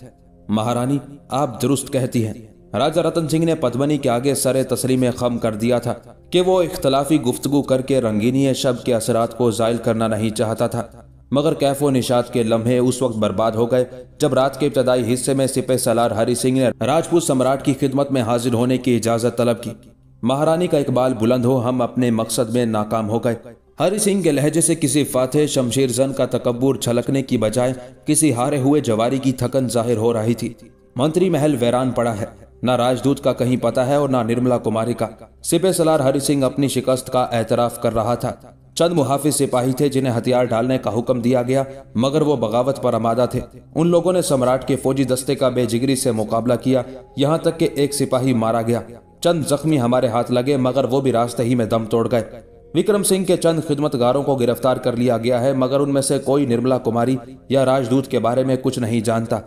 महारानी, आप दुरुस्त कहती हैं। राजा रतन सिंह ने पद्मनी के आगे सरे तस्लीम खम कर दिया था कि वो इख्तलाफी गुफ्तगू करके रंगीनी शब के असरात को जायल करना नहीं चाहता था, मगर कैफो निशात के लम्हे उस वक्त बर्बाद हो गए जब रात के इब्तदाई हिस्से में सिपह सलार हरि सिंह ने राजपूत सम्राट की खिदमत में हाजिर होने की इजाजत तलब की। महारानी का इकबाल बुलंद हो, हम अपने मकसद में नाकाम हो गए। हरि सिंह के लहजे से किसी फातेह शमशीर जन का तकब्बुर छलकने की बजाय किसी हारे हुए जवारी की थकन जाहिर हो रही थी। मंत्री महल वैरान पड़ा है, ना राजदूत का कहीं पता है और ना निर्मला कुमारी का। सिपह सलार हरि सिंह अपनी शिकस्त का एतराफ कर रहा था। चंद मुहाफिज सिपाही थे जिन्हें हथियार डालने का हुक्म दिया गया, मगर वो बगावत पर आमादा थे। उन लोगों ने सम्राट के फौजी दस्ते का बेजिगरी से मुकाबला किया, यहाँ तक कि एक सिपाही मारा गया। चंद जख्मी हमारे हाथ लगे, मगर वो भी रास्ते ही में दम तोड़ गए। विक्रम सिंह के चंद खिदमतगारों को गिरफ्तार कर लिया गया है, मगर उनमें से कोई निर्मला कुमारी या राजदूत के बारे में कुछ नहीं जानता।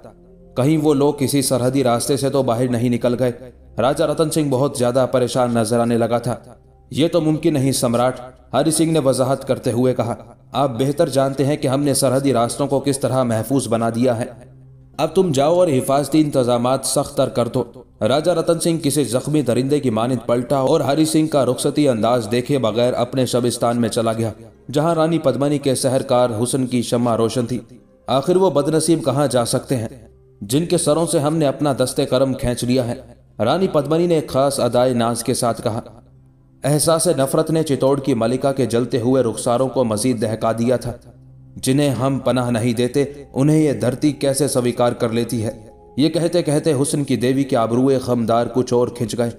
कहीं वो लोग किसी सरहदी रास्ते से तो बाहर नहीं निकल गए। राजा रतन सिंह बहुत ज्यादा परेशान नजर आने लगा था। ये तो मुमकिन नहीं सम्राट, हरि सिंह ने वजाहत करते हुए कहा। आप बेहतर जानते हैं कि हमने सरहदी रास्तों को किस तरह महफूज बना दिया है। अब तुम जाओ और हिफाजती इंतजामात सख्त तर कर दो। राजा रतन सिंह किसी जख्मी दरिंदे की मानिंद पलटा और हरि सिंह का रुखसती अंदाज देखे बगैर अपने शबिस्तान में चला गया, जहां रानी पद्मनी के सहरकार हुस्न की शम्मा रोशन थी। आखिर वो बदनसीब कहाँ जा सकते हैं जिनके सरों से हमने अपना दस्ते करम खींच लिया है। रानी पद्मनी ने एक खास अदाए नाज के साथ कहा। एहसास नफरत ने चित्तौड़ की मलिका के जलते हुए रुखसारों को मजीद दहका दिया था। जिन्हें हम पनाह नहीं देते उन्हें यह धरती कैसे स्वीकार कर लेती है। ये कहते कहते हुस्न की देवी के आबरूए खमदार कुछ और खिंच गए।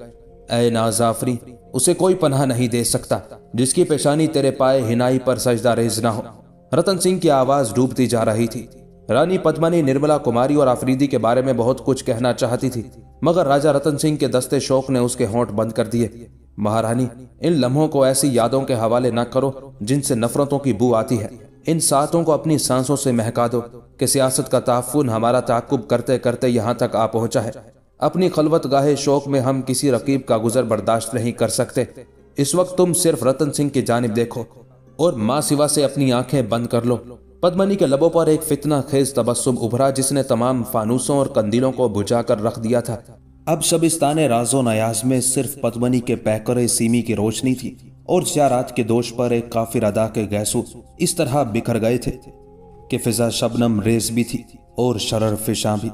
ऐ नाजाफरी, उसे कोई पनाह नहीं दे सकता जिसकी पेशानी तेरे पाए हिनाई पर सजदा रेज ना हो। रतन सिंह की आवाज डूबती जा रही थी। रानी पद्मनी निर्मला कुमारी और आफरीदी के बारे में बहुत कुछ कहना चाहती थी, मगर राजा रतन सिंह के दस्ते शौक ने उसके होंठ बंद कर दिए। महारानी, इन लम्हों को ऐसी यादों के हवाले न करो जिनसे नफरतों की बू आती है। इन सातों को अपनी सांसों से महका दो कि सियासत का ताफुन हमारा ताकुब करते करते यहाँ तक आ पहुंचा है। अपनी खलवत गाहे शौक में हम किसी रकीब का गुजर बर्दाश्त नहीं कर सकते। इस वक्त तुम सिर्फ रतन सिंह की जानिब देखो और माँ सिवा से अपनी आंखें बंद कर लो। पद्मनी के लबों पर एक फितना खेज तबस्सुम उभरा जिसने तमाम फानूसों और कंदीलों को बुझा कर रख दिया था। अब शबिस्तान राजो नयाज में सिर्फ पद्मनी के पैकरे सीमी की रोशनी थी और ज़ियारात के दोष पर एक काफिर अदा के गैसू इस तरह बिखर गए थे कि फिजा शबनम रेज भी थी और शरर फिशा भी।